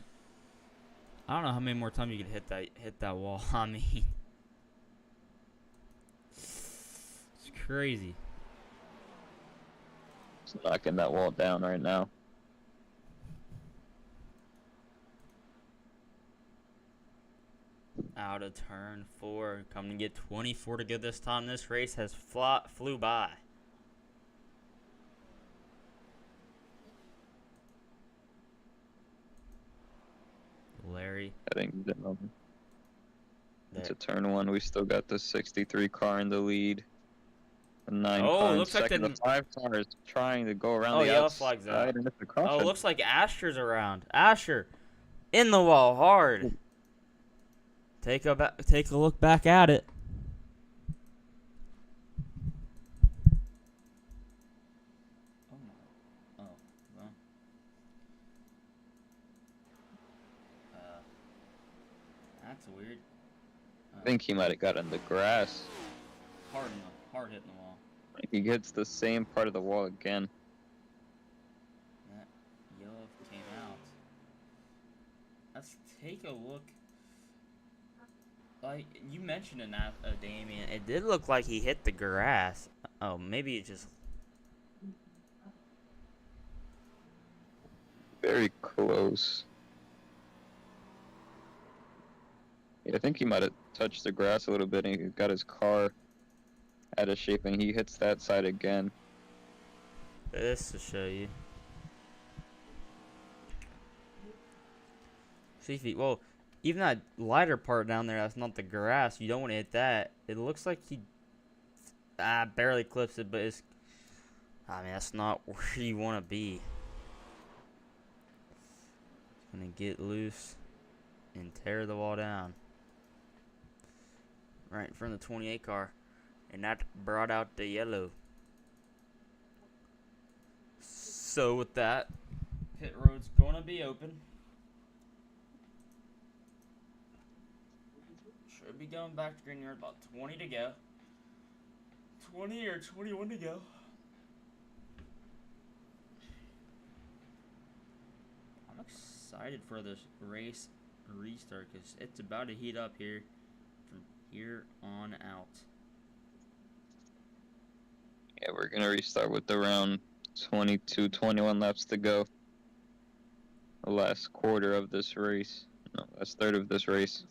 I don't know how many more times you can hit that wall. I mean, it's crazy. He's knocking that wall down right now. Out of turn 4, coming to get 24 to go this time. This race has flew by. Larry. Heading down into turn 1. We still got the 63 car in the lead. The 9 car in second. The 5 car is trying to go around the outside. And it's a caution. Oh, looks like Asher's around. Asher in the wall hard. Take a look back at it. Oh well. That's weird. I think he might have got in the grass. Hard hitting the wall. He gets the same part of the wall again. That yellow came out. Let's take a look. Like you mentioned it, Damien, it did look like he hit the grass. Oh, maybe it just very close. Yeah, I think he might have touched the grass a little bit and he got his car out of shape and he hits that side again. This to show you. See if he, well, even that lighter part down there, that's not the grass. You don't want to hit that. It looks like he barely clips it, but it's, I mean, that's not where you want to be. Gonna get loose and tear the wall down. Right in front of the 28 car. And that brought out the yellow. So with that, pit road's gonna be open. Should be going back to green yard, about 20 to go. 20 or 21 to go. I'm excited for this race restart because it's about to heat up here from here on out. Yeah, we're going to restart with around 22, 21 laps to go. The last quarter of this race. No, last third of this race.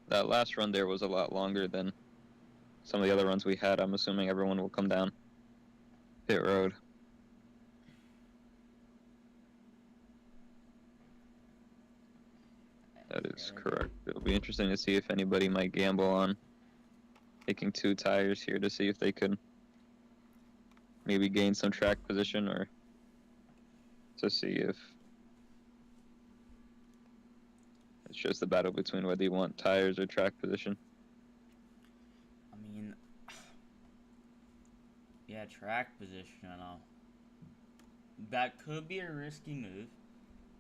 That last run there was a lot longer than some of the other runs we had. I'm assuming everyone will come down pit road. That is correct. It'll be interesting to see if anybody might gamble on taking 2 tires here to see if they could maybe gain some track position or to see if it's just a battle between whether you want tires or track position. I mean, yeah, track position, I know. That could be a risky move.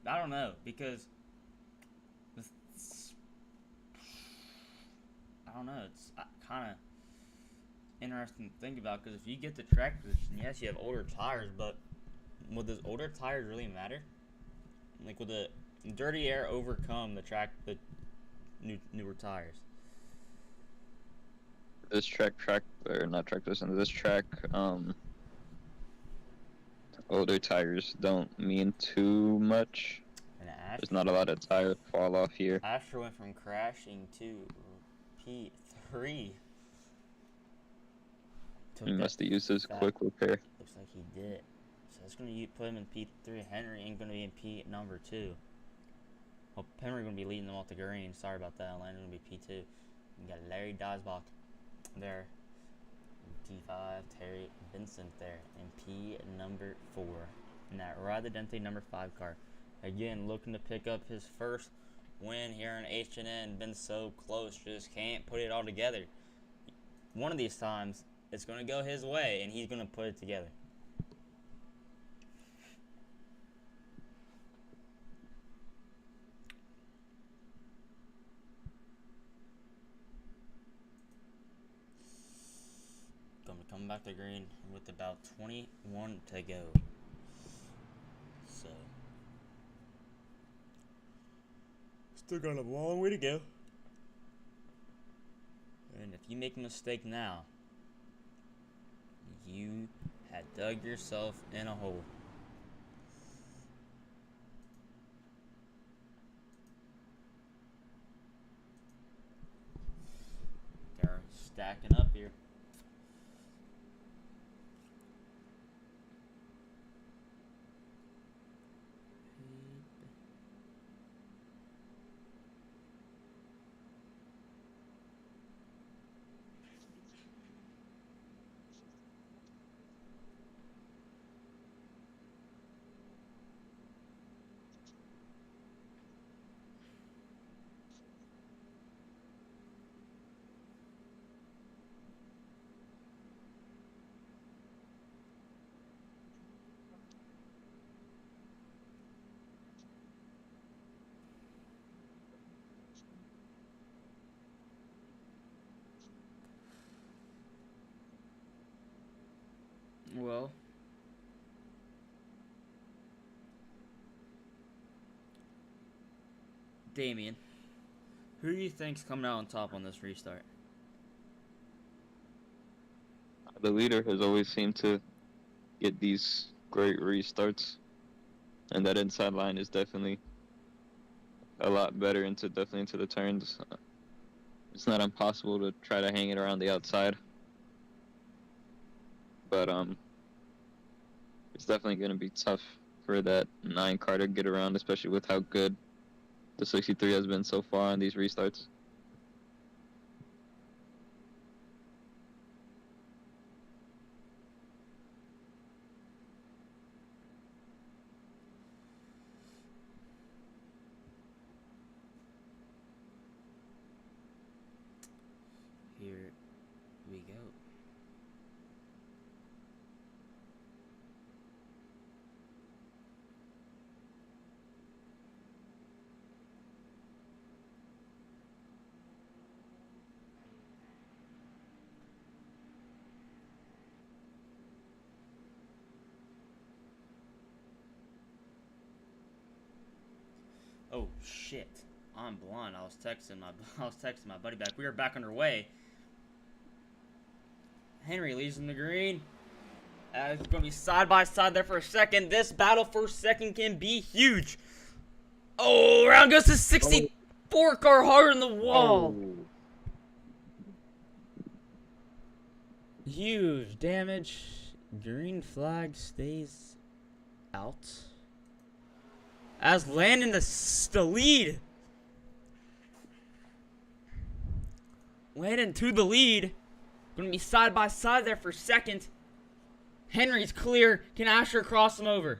I don't know, because I don't know, it's kind of interesting to think about, because if you get the track position, yes, you have older tires, but would those older tires really matter? Like, would the dirty air overcome the newer tires? This track, or not track position, this track, older tires don't mean too much. There's not a lot of tire fall off here. Asher went from crashing to P3. He must have used his quick repair. Looks like he did. So it's going to put him in P3. Henry ain't going to be in P number 2. Well, Henry going to be leading them off the green. Sorry about that. Landon going to be P2. You got Larry Dosbach there. P5, Terry Vincent there. And P number 4. And that Ride the Dente number 5 car. Again, looking to pick up his first win here in H&N. Been so close, just can't put it all together. One of these times, it's going to go his way, and he's going to put it together. Going to come back to green with about 21 to go. So, still got a long way to go. And if you make a mistake now, you had dug yourself in a hole. They're stacking up here. Well, Damien, who do you think's coming out on top on this restart? The leader has always seemed to get these great restarts, and that inside line is definitely a lot better definitely into the turns. It's not impossible to try to hang it around the outside, but it's definitely going to be tough for that 9 car to get around, especially with how good the 63 has been so far on these restarts. Here we go. Oh shit! I'm blind. I was texting my buddy back. We are back underway. Henry leads in the green. It's going to be side by side there for a second. This battle for second can be huge. Oh, around goes the 64 car hard in the wall. Oh. Huge damage. Green flag stays out. As Landon the lead. Landon to the lead. Going to be side by side there for second. Henry's clear. Can Asher cross him over?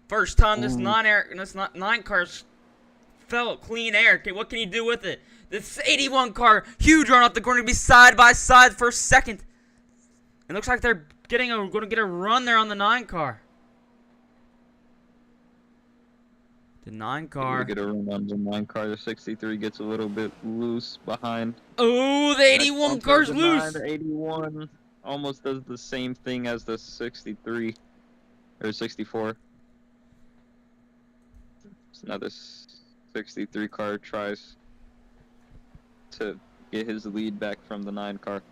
First time this nine cars felt clean air. Okay, what can he do with it? This 81 car, huge run off the corner, to be side by side for second. It looks like they're going to get a run there on the 9 car. The 9 car. Get a run on the 9 car. The 63 gets a little bit loose behind. Oh, the 81 car's loose. The 81 almost does the same thing as the 63 or 64. So now this 63 car tries to get his lead back from the 9 car.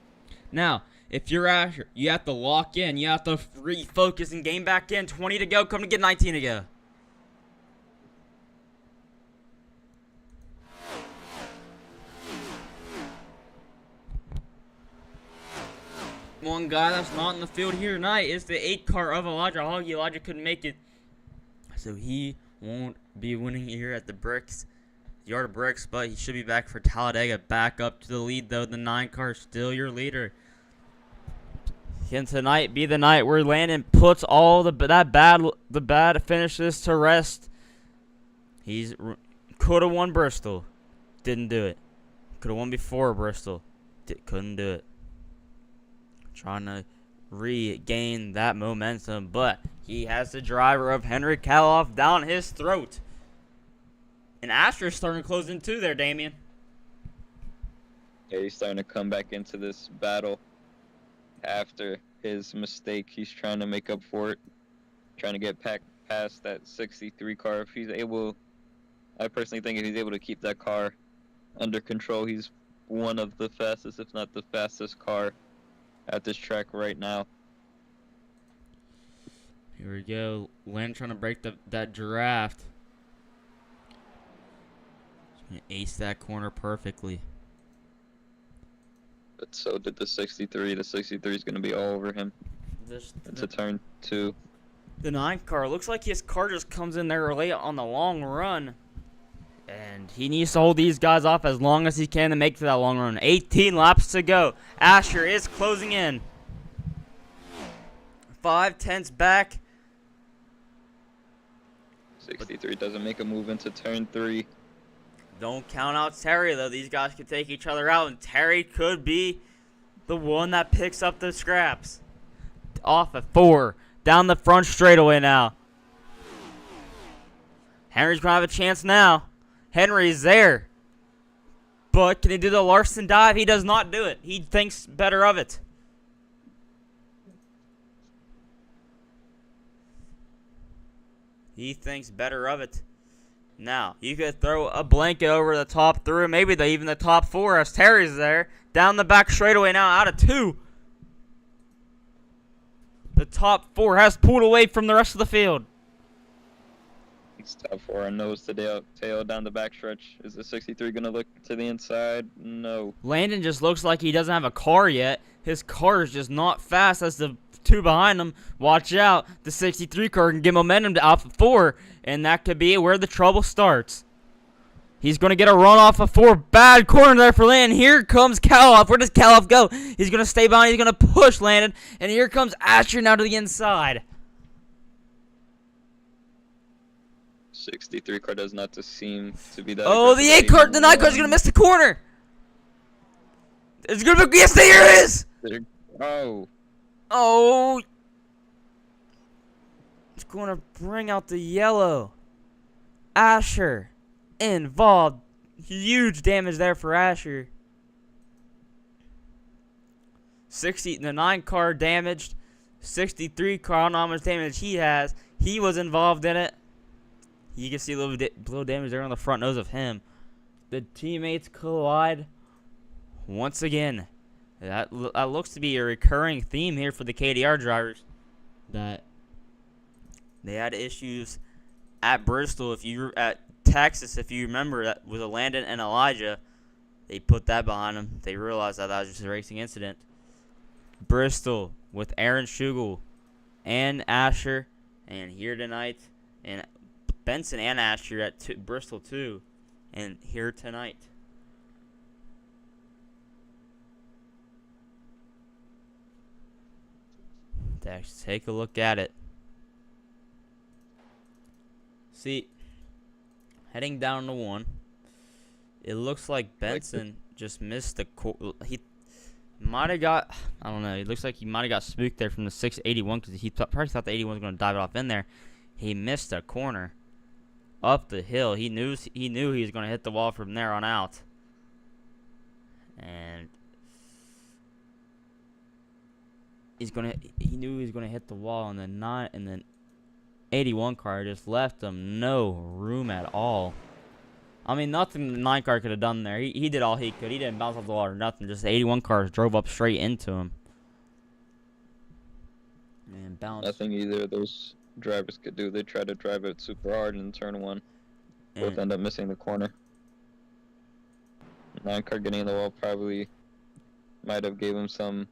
Now, if you're Asher, you have to lock in. You have to refocus and game back in. 20 to go. Come to get 19 to go. One guy that's not in the field here tonight is the 8 car of Elijah Hoggy. Elijah couldn't make it, so he won't be winning here at the Bricks, Yard of Bricks, but he should be back for Talladega. Back up to the lead, though. The 9 car is still your leader. Can tonight be the night where Landon puts all the bad finishes to rest? He's could have won Bristol, didn't do it. Could have won before Bristol, couldn't do it. Trying to regain that momentum, but he has the driver of Henry Kaloff down his throat. And Asher's starting to close in too there, Damien. Yeah, he's starting to come back into this battle after his mistake. He's trying to make up for it, trying to get past that 63 car. If he's able, I personally think if he's able to keep that car under control, he's one of the fastest, if not the fastest car at this track right now. Here we go. Len trying to break that draft. He's going to ace that corner perfectly. But so did the 63. The 63 is going to be all over him. It's a turn 2. The 9 car. Looks like his car just comes in there late on the long run. And he needs to hold these guys off as long as he can to make it to that long run. 18 laps to go. Asher is closing in. 5/10 back. 63 doesn't make a move into turn 3. Don't count out Terry, though. These guys could take each other out, and Terry could be the one that picks up the scraps. Off at 4. Down the front straightaway now. Henry's going to have a chance now. Henry's there. But can he do the Larson dive? He does not do it. He thinks better of it. He thinks better of it. Now, you could throw a blanket over the top 3, maybe even the top 4 as Terry's there. Down the back straightaway now, out of 2. The top 4 has pulled away from the rest of the field. It's tough for a nose to tail down the backstretch. Is the 63 going to look to the inside? No. Landon just looks like he doesn't have a car yet. His car is just not fast as the two behind him. Watch out. The 63 car can get momentum to Alpha 4, and that could be where the trouble starts. He's going to get a run off of 4. Bad corner there for Landon. Here comes Kaloff. Where does Kaloff go? He's going to stay behind. He's going to push Landon. And here comes Asher now to the inside. 63 car does not seem to be that. Oh, the 8 car. The 9 car is going to miss the corner. It's going to be. Yes, there it is. Oh. Oh. It's going to bring out the yellow. Asher involved. Huge damage there for Asher. The 9 car damaged. 63 car, I don't know how much damage he has. He was involved in it. You can see a little damage there on the front nose of him. The teammates collide once again. That looks to be a recurring theme here for the KDR drivers. That they had issues at Bristol. If you at Texas, if you remember, that with Landon and Elijah, they put that behind them. They realized that was just a racing incident. Bristol with Aaron Schugel and Asher, and here tonight, and Benson and Asher at Bristol too, and here tonight. Let's take a look at it. See, heading down to 1, it looks like Benson just missed the he might have got, I don't know, it looks like he might have got spooked there from the 681 because he probably thought the 81 was going to dive it off in there. He missed a corner up the hill. He knew he was going to hit the wall from there on out. And he knew he was going to hit the wall, and then 81 car just left him no room at all. I mean, nothing the 9 car could have done there. He did all he could. He didn't bounce off the wall or nothing. Just the 81 cars drove up straight into him. And bounced. Nothing either of those drivers could do. They tried to drive it super hard in turn 1. Both end up missing the corner. 9 car getting in the wall probably might have gave him some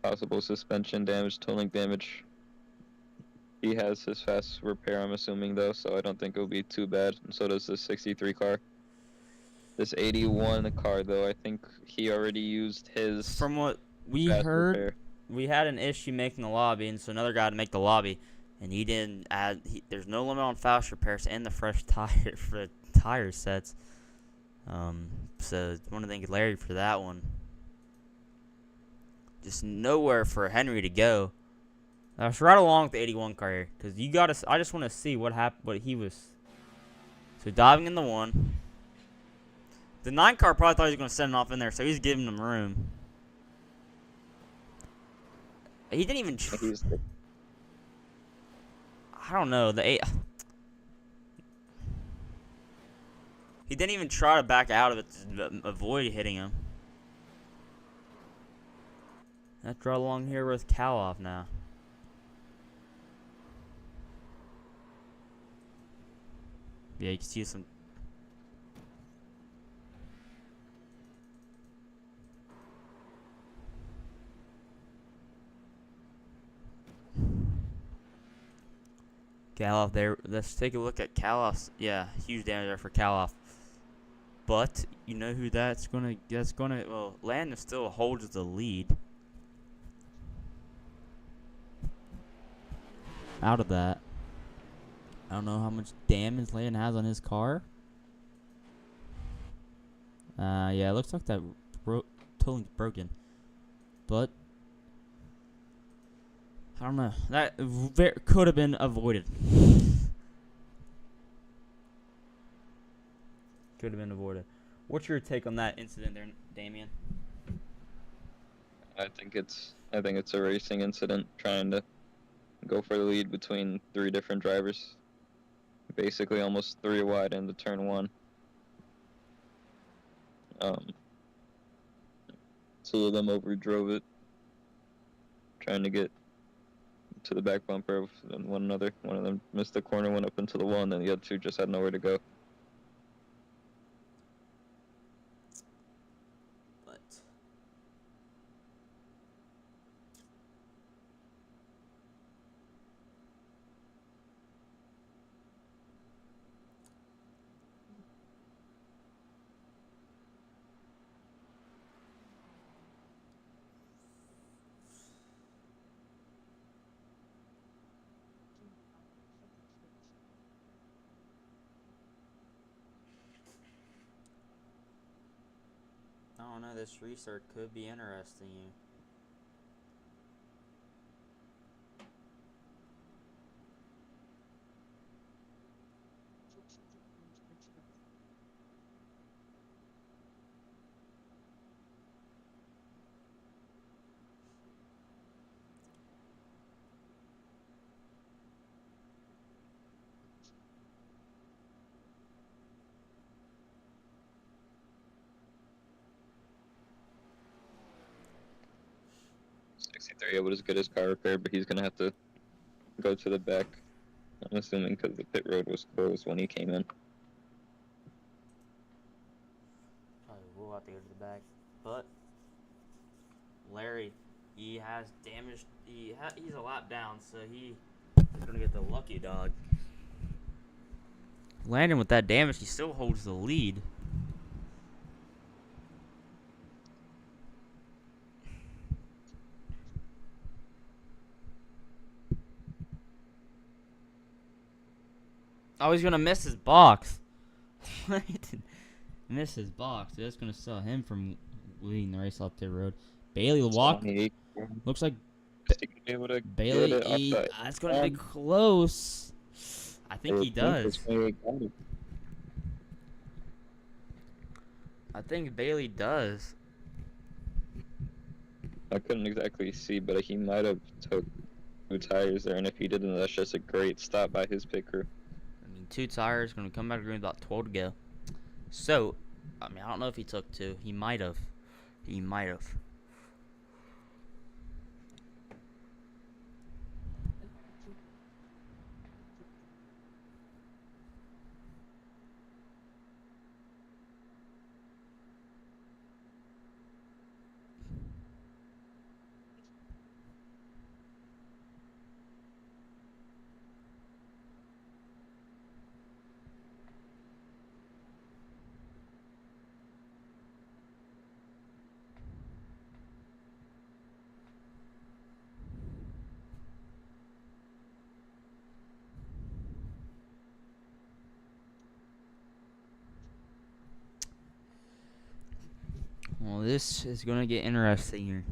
possible suspension damage, tolling damage. He has his fast repair, I'm assuming, though, so I don't think it'll be too bad. And so does this 63 car. This 81 car, though, I think he already used his. From what we heard, repair. We had an issue making the lobby, and so another guy to make the lobby, and he didn't add. There's no limit on fast repairs and the fresh tire sets. So I want to thank Larry for that one. Just nowhere for Henry to go. That's right along with the 81 car here, because you got to. I just want to see what happened. What he was. So diving in the 1. The 9 car probably thought he was going to send him off in there, so he's giving him room. He didn't even. I don't know. The 8. He didn't even try to back out of it to avoid hitting him. Let's draw along here with Kaloff now. Yeah, you can see some. Kaloff there. Let's take a look at Kaloff's. Yeah, huge damage there for Kaloff. But you know who that's gonna. Well, Landon still holds the lead. Out of that. I don't know how much damage Landon has on his car. Yeah, it looks like that tooling's broken. But I don't know. That could have been avoided. Could have been avoided. What's your take on that incident there, Damien? I think it's a racing incident, trying to go for the lead between 3 different drivers. Basically almost 3 wide into turn 1. 2 of them overdrove it, trying to get to the back bumper than one another. One of them missed the corner, went up into the wall, and then the other two just had nowhere to go. But I don't know, this restart could be interesting. Able to get his car repaired, but he's gonna have to go to the back. I'm assuming because the pit road was closed when he came in. Probably will have to go to the back, but Larry, he has damaged. He's a lap down, so he's gonna get the lucky dog. Landon with that damage, he still holds the lead. Oh, he's gonna miss his box. Miss his box. That's gonna stop him from leading the race off pit road. Bailey walk. Looks like Bailey. That's gonna be close. I think he does. I think Bailey does. I couldn't exactly see, but he might have took 2 tires there, and if he didn't, that's just a great stop by his pit crew. I mean, 2 tires, gonna come back to green, about 12 to go. So, I mean, I don't know if he took 2. He might have. He might have. Well, this is gonna get interesting here.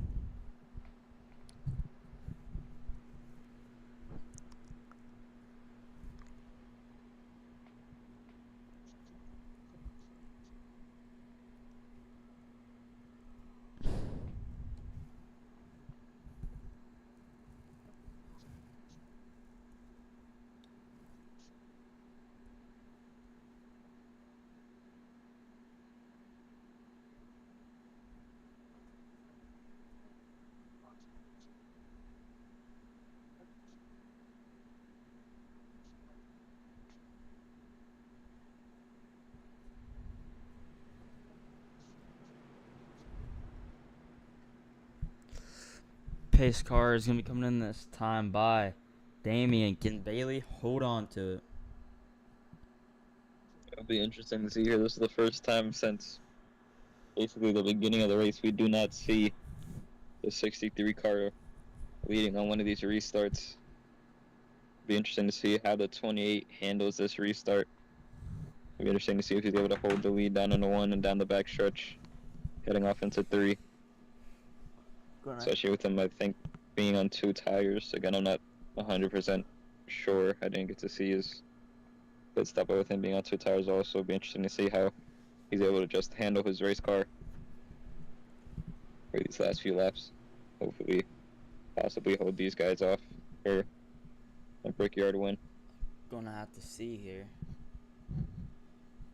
Pace car is gonna be coming in this time by Damian. Can Bailey hold on to it? It'll be interesting to see here. This is the first time since basically the beginning of the race we do not see the 63 car leading on one of these restarts. It'll be interesting to see how the 28 handles this restart. It'll be interesting to see if he's able to hold the lead down into 1 and down the back stretch, heading off into 3. Especially with him, I think, being on 2 tires. Again, I'm not 100% sure. I didn't get to see his pit stop, but with him being on 2 tires also, it'll be interesting to see how he's able to just handle his race car for these last few laps. Hopefully, possibly hold these guys off for a Brickyard win. Gonna have to see here.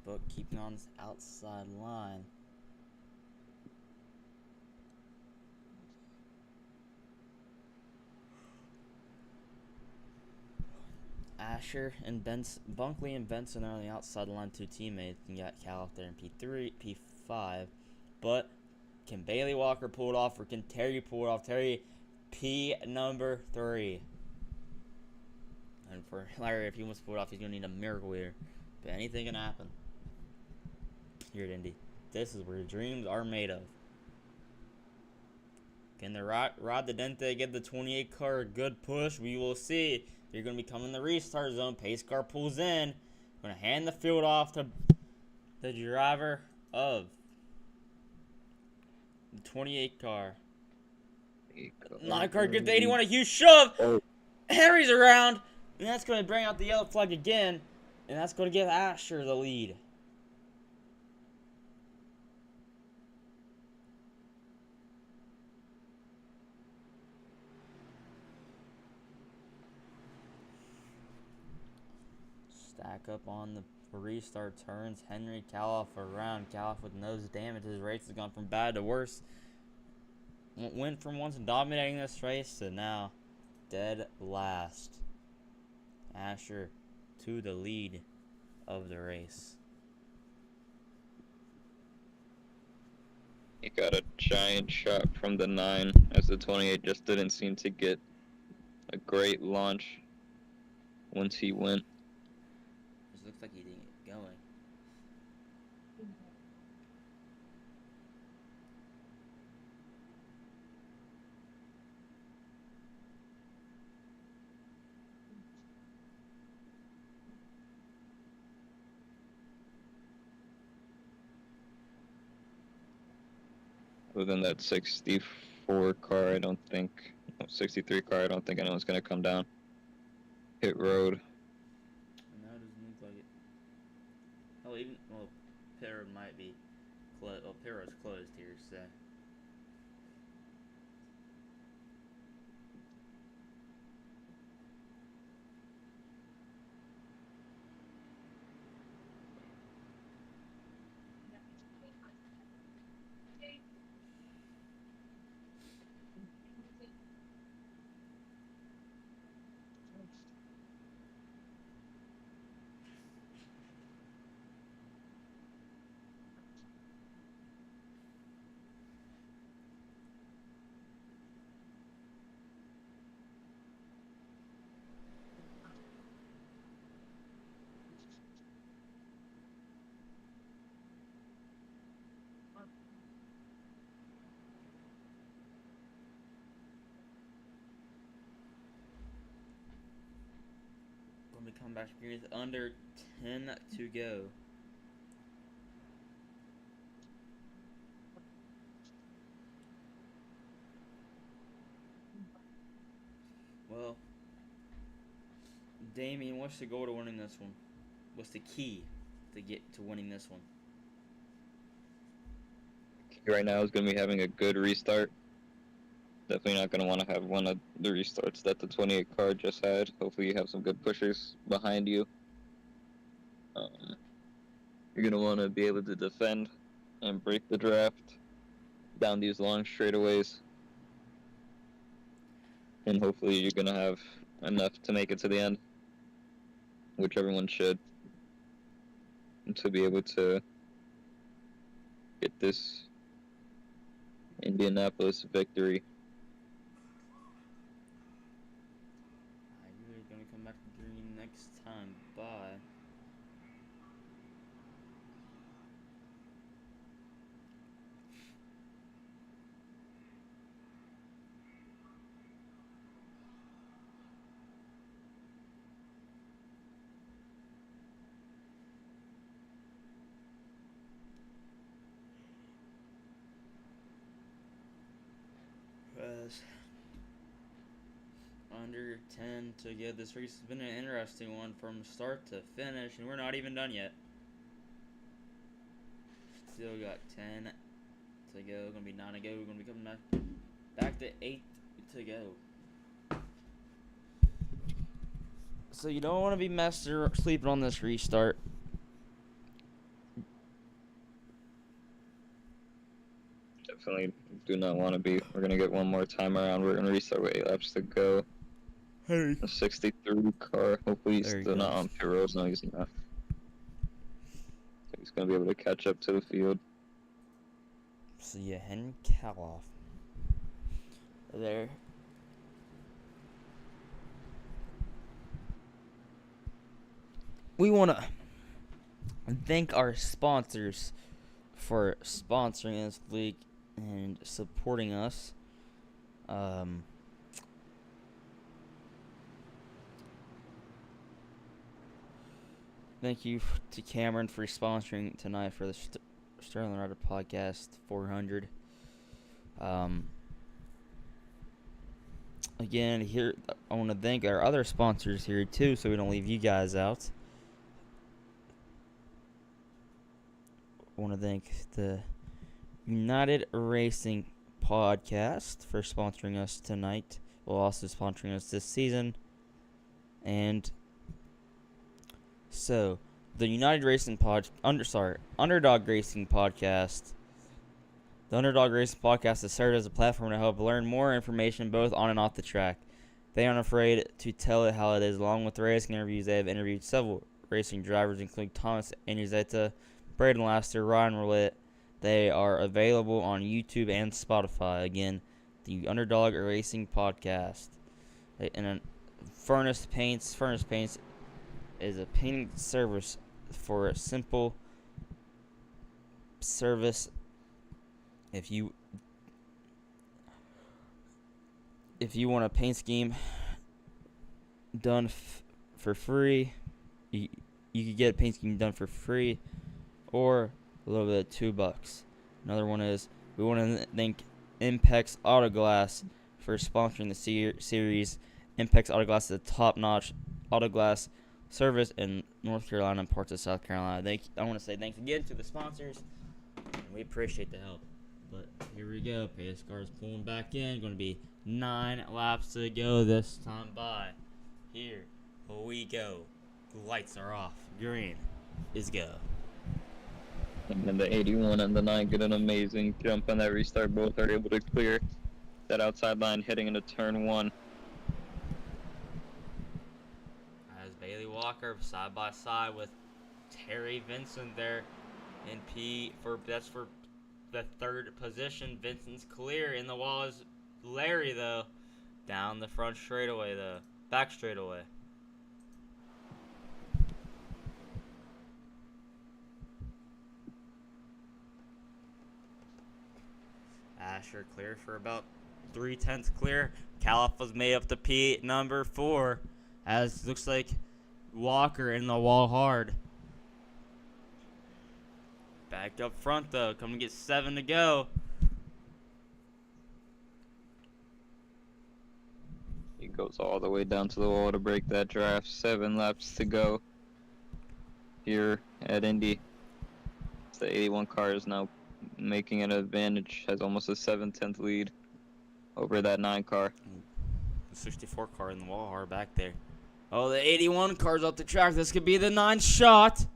But keeping on this outside line. Asher and Bunkley and Benson are on the outside line, 2 teammates. You got Cal up there in P3, P5. But can Bailey Walker pull it off, or can Terry pull it off? Terry, P number 3. And for Larry, if he wants to pull it off, he's going to need a miracle here. But anything can happen here at Indy. This is where dreams are made of. Can the Rod the Dente get the 28 car a good push? We will see. They're going to be coming in the restart zone. Pace car pulls in. Going to hand the field off to the driver of the 28 car. 9 car gets the 81, a huge shove. Oh. Harry's around. And that's going to bring out the yellow flag again. And that's going to give Asher the lead. Stack up on the restart turns. Henry Caloff around. Caloff with nose damage. His race has gone from bad to worse. Went from once dominating this race to now dead last. Asher to the lead of the race. He got a giant shot from the 9 as the 28 just didn't seem to get a great launch once he went. It looks like he didn't get going. Within that 64 car, I don't think, 63 car, I don't think anyone's going to come down. Hit road. No, it doesn't look like it. Oh, pit road might be closed. Well, pit road's closed here, so. When we come back here, it's under 10 to go. Well, Damien, what's the goal to winning this one? What's the key to get to winning this one? Right now is going to be having a good restart. Definitely not going to want to have one of the restarts that the 28 car just had. Hopefully you have some good pushers behind you. You're going to want to be able to defend and break the draft down these long straightaways. And hopefully you're going to have enough to make it to the end, which everyone should, and to be able to get this Indianapolis victory. I'm really going to come back to green next time. Bye. Under 10 to go. This race has been an interesting one from start to finish, and we're not even done yet. Still got 10 to go. Gonna be 9 to go. We're gonna be coming back to 8 to go. So you don't want to be messing or sleeping on this restart. Definitely do not want to be. We're going to get one more time around. We're going to restart with 8 laps to go. A 63 car. Hopefully he's There he still not goes. on pit road. No, he's not. He's gonna be able to catch up to the field. So yeah, Henry Kaloff. There. We want to thank our sponsors for sponsoring this league and supporting us. Thank you to Cameron for sponsoring tonight for the Sterling Rider Podcast 400. Again, here I want to thank our other sponsors here too, so we don't leave you guys out. I want to thank the United Racing Podcast for sponsoring us tonight. Well, also sponsoring us this season. And so, the United Racing Underdog Racing Podcast. The Underdog Racing Podcast has served as a platform to help learn more information both on and off the track. They aren't afraid to tell it how it is. Along with the racing interviews, they have interviewed several racing drivers, including Thomas Anuzeta, Braden Laster, Ryan Roulette. They are available on YouTube and Spotify. Again, the Underdog Racing Podcast. And Furnace Paints is a painting service for a simple service. If you want a paint scheme done for free, you could get a paint scheme done for free, or a little bit of $2. Another one is we want to thank Impex Autoglass for sponsoring the series. Impex Autoglass is a top-notch autoglass service in North Carolina and parts of South Carolina. I want to say thanks again to the sponsors. We appreciate the help. But here we go. Pace car is pulling back in. Going to be 9 laps to go this time by. Here we go. The lights are off. Green is go. And then the 81 and the 9 get an amazing jump on that restart. Both are able to clear that outside line heading into turn 1. As Bailey Walker side by side with Terry Vincent there in that's for the third position. Vincent's clear. In the wall is Larry though. Down the front straightaway though. Back straightaway. Asher clear for about 3/10 clear. Califf was made up to P number 4. As looks like Walker in the wall hard. Back up front though. Come and get 7 to go. He goes all the way down to the wall to break that draft. 7 laps to go here at Indy. The 81 car is now making an advantage. Has almost a 7/10 lead over that 9 car. The 64 car in the wall hard back there. Oh, the 81 car's off the track. This could be the 9 shot.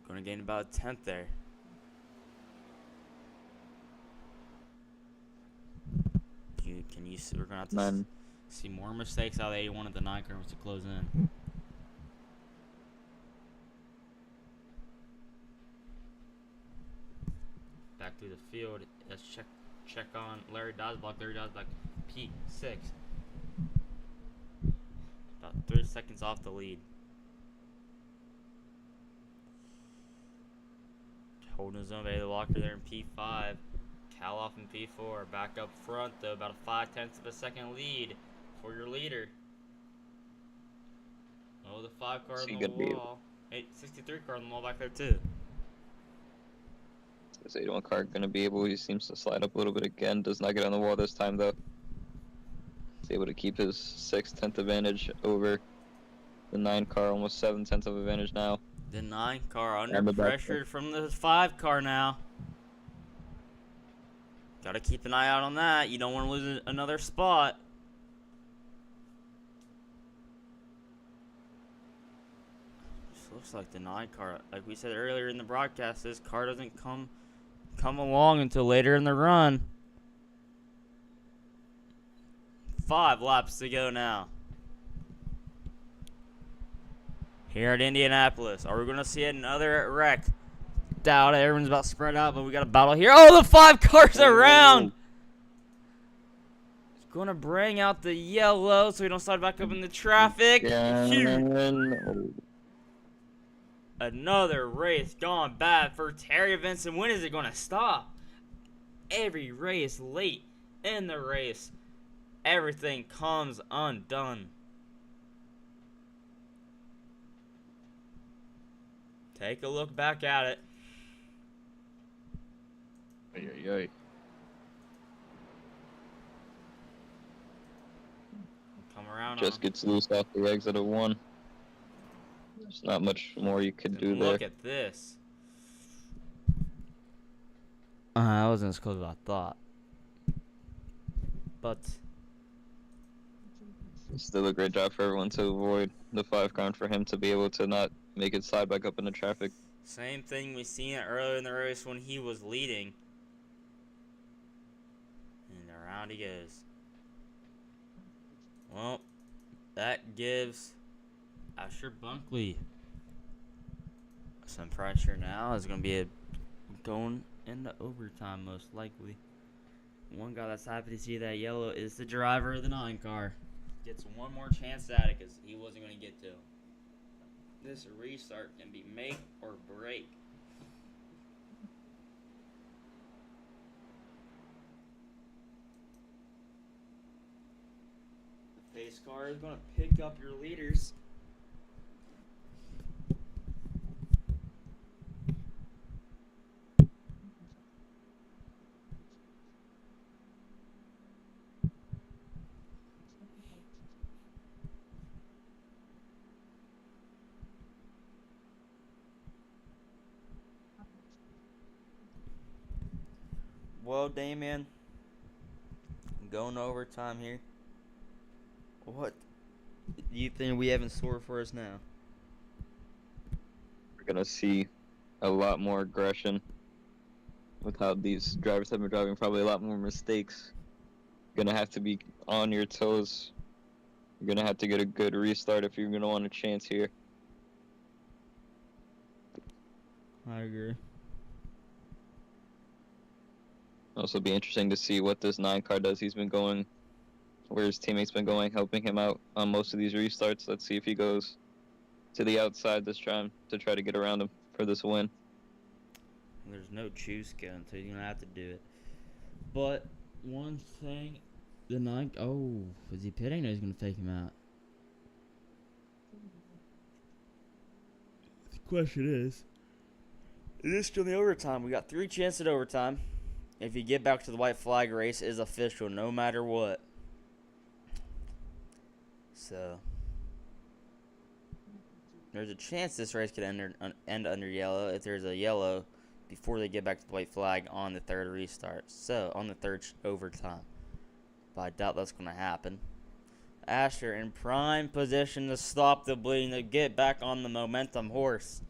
Going to gain about a 10th there. Can you see? We're going to have to see more mistakes out of the 81 at the 9 car to close in. Back through the field. Let's check on Larry Dosbach. Larry Dosbach, P6. About 30 seconds off the lead. Holding his own. Bailey Walker there in P5. Kaloff in P4. Back up front though. About a 0.5 of a second lead for your leader. Oh, the 5 car in the wall. 63 car in the wall back there too. This 81 car going to be able, he seems to slide up a little bit again. Does not get on the wall this time though. He's able to keep his 6/10 advantage over the 9 car, almost 7/10 of advantage now. The 9 car under pressure from the 5 car now. Got to keep an eye out on that. You don't want to lose another spot. This looks like the 9 car, like we said earlier in the broadcast, this car doesn't come along until later in the run. 5 laps to go now. Here at Indianapolis. Are we going to see another wreck? Doubt it. Everyone's about spread out, but we got a battle here. Oh, the 5 cars around! It's going to bring out the yellow so we don't slide back up in the traffic. Another race gone bad for Terry Vincent. When is it going to stop? Every race late in the race, everything comes undone. Take a look back at it. Come around. Just gets loose off the exit of 1. There's not much more you could do there. Look at this. That wasn't as close as I thought. But Still a great job for everyone to avoid the 5 car and for him to be able to not make it slide back up into traffic. same thing we seen earlier in the race when he was leading. And around he goes. Well, that gives Asher Bunkley some pressure now. It's going to be going into overtime most likely. One guy that's happy to see that yellow is the driver of the 9 car. Gets one more chance at it because he wasn't going to get to him. This restart can be make or break. The pace car is going to pick up your leaders. Well, Damien, going to overtime here. What do you think we have in store for us now? We're going to see a lot more aggression with how these drivers have been driving, probably a lot more mistakes. You're going to have to be on your toes. You're going to have to get a good restart if you're going to want a chance here. I agree. Also be interesting to see what this 9 car does. He's been going where his teammates been going, helping him out on most of these restarts. Let's see if he goes to the outside this time to try to get around him for this win. There's no choose gun, so you're gonna have to do it. But one thing, the 9. Oh, is he pitting or he's gonna fake him out? The question is this still the overtime? We got 3 chances at overtime. If you get back to the white flag race, is official no matter what. So there's a chance this race could end under yellow if there's a yellow before they get back to the white flag on the 3rd restart. So on the 3rd overtime. But I doubt that's going to happen. Asher in prime position to stop the bleeding, to get back on the momentum horse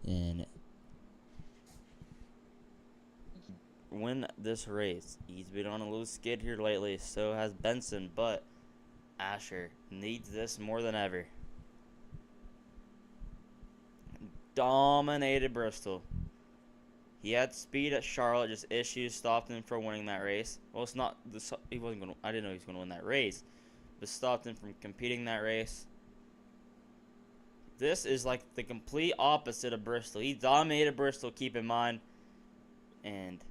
and win this race. He's been on a little skid here lately, so has Benson, but Asher needs this more than ever. Dominated Bristol. He had speed at Charlotte, just issues stopped him from winning that race. Well, it's not he wasn't going to, I didn't know he was going to win that race, but stopped him from competing that race. This is like the complete opposite of Bristol. He dominated Bristol, keep in mind, and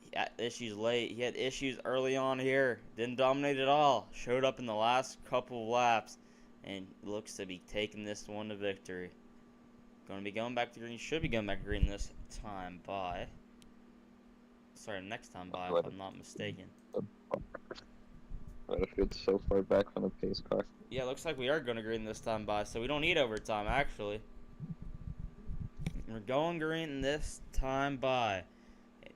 he had issues late. He had issues early on here. Didn't dominate at all. Showed up in the last couple of laps and looks to be taking this one to victory. Going to be going back to green. Should be going back to green this time by. Sorry, next time by, if I'm not mistaken. Battlefield so far back from the pace car. Yeah, looks like we are going to green this time by, so we don't need overtime, actually. We're going green this time by.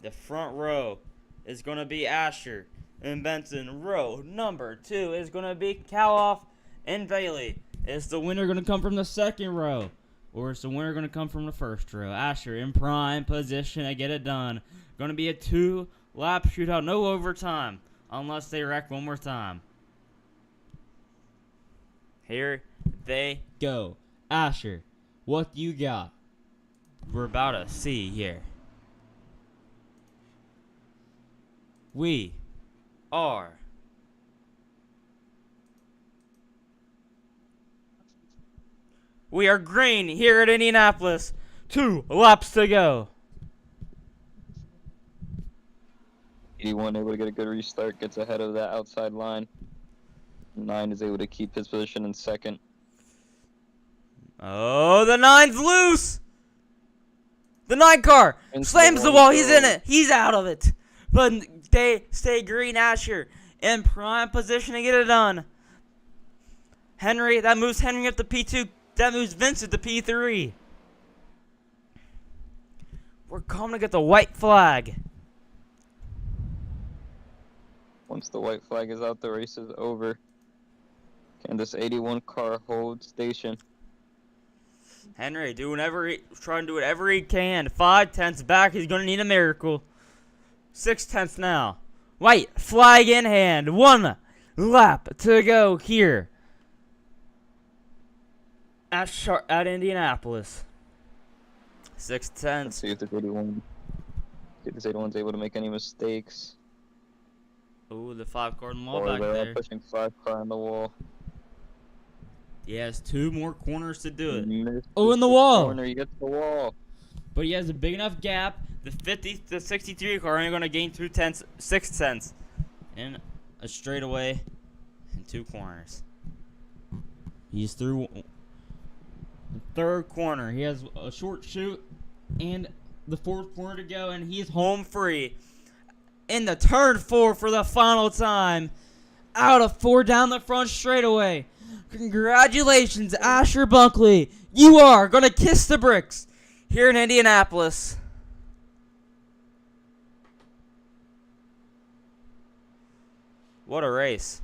The front row is going to be Asher and Benson. Row number 2 is going to be Caloff and Bailey. Is the winner going to come from the second row? Or is the winner going to come from the first row? Asher in prime position to get it done. Going to be a 2-lap shootout. No overtime unless they wreck one more time. Here they go. Asher, what you got? We're about to see here. We are green here at Indianapolis. 2 laps to go. 81 able to get a good restart, gets ahead of that outside line. 9 is able to keep his position in second. Oh, the 9's loose. The 9 car slams the wall. He's in it. He's out of it. But they stay green. Asher in prime position to get it done. Henry, that moves Henry up to P2. That moves Vincent to P3. We're coming to get the white flag. Once the white flag is out, the race is over. Can this 81 car hold station? Henry trying to do whatever he can. 5/10 back. He's going to need a miracle. 6/10 now. White flag in hand. 1 lap to go here at Indianapolis. 6/10. Let's see if this 81, see if this 81's able to make any mistakes. Ooh, the 5 car on the wall Or back they're there. pushing 5 car on the wall. He has 2 more corners to do it. Missed Oh, in the wall. Corner, he gets the wall. But he has a big enough gap. The 50 to 63 car ain't going to gain 6/10 in a straightaway and 2 corners. He's through the 3rd corner. He has a short shoot and the 4th corner to go, and he's home free. In the turn 4 for the final time. Out of 4 down the front straightaway. Congratulations, Asher Bunkley. You are going to kiss the bricks here in Indianapolis. What a race.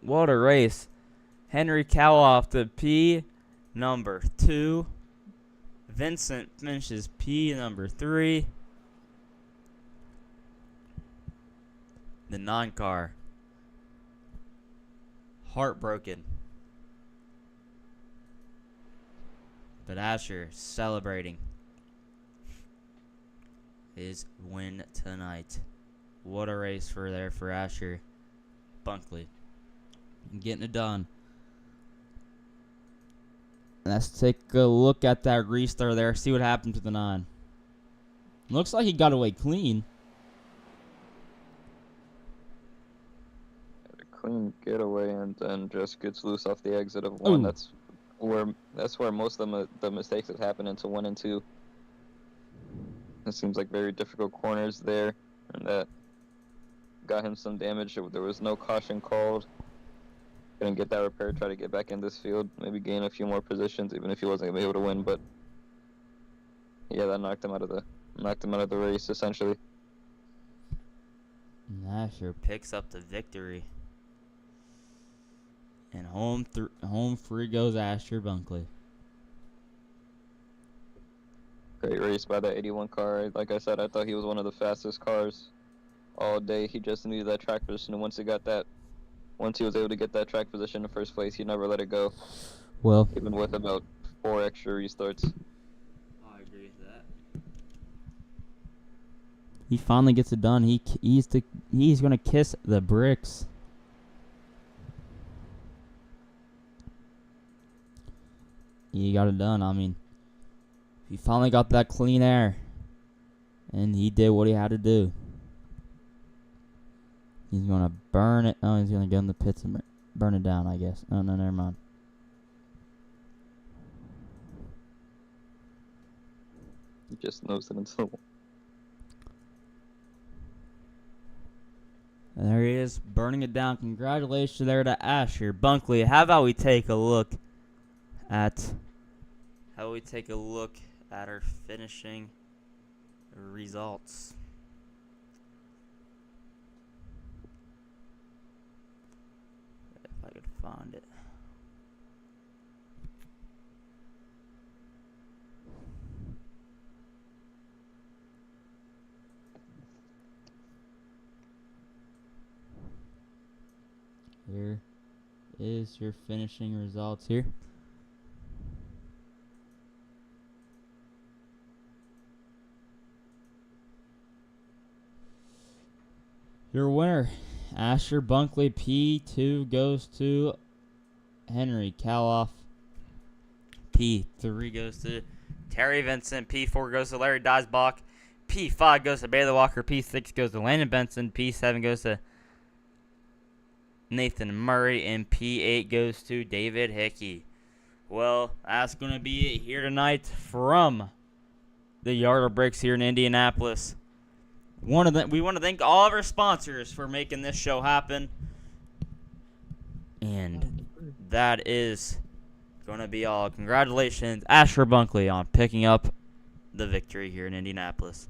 What a race. Henry Cowell to P number 2. Vincent finishes P number 3. The 9 car. Heartbroken. But Asher celebrating his win tonight. What a race for Asher Bunkley. Getting it done. Let's take a look at that restart there. See what happened to the 9. Looks like he got away clean. Clean getaway and then just gets loose off the exit of 1. Ooh. That's where most of the mistakes have happened, into 1 and 2. It seems like very difficult corners there, and that got him some damage. There was no caution called. Couldn't get that repaired. Try to get back in this field, maybe gain a few more positions, even if he wasn't gonna be able to win. But yeah, that knocked him out of the race essentially. Asher picks up the victory. And home free goes Asher Bunkley. Great race by that 81 car. Like I said, I thought he was one of the fastest cars all day. He just needed that track position, and once he was able to get that track position in first place, he never let it go. Well, Even with about 4 extra restarts. I agree with that. He finally gets it done. He's gonna kiss the bricks. He got it done. I mean, he finally got that clean air, and he did what he had to do. He's gonna burn it. Oh, he's gonna go in the pits and burn it down, I guess. Oh no, never mind. He just knows it into the wall. There he is, burning it down. Congratulations there to Asher Bunkley. How about we take a look at our finishing results? If I could find it. Here is your finishing results here. Your winner, Asher Bunkley. P2 goes to Henry Kaloff. P3 goes to Terry Vincent. P4 goes to Larry Dysbach. P5 goes to Bailey Walker. P6 goes to Landon Benson. P7 goes to Nathan Murray. And P8 goes to David Hickey. Well, that's going to be it here tonight from the Yard of Bricks here in Indianapolis. We want to thank all of our sponsors for making this show happen. And that is going to be all. Congratulations, Asher Bunkley, on picking up the victory here in Indianapolis.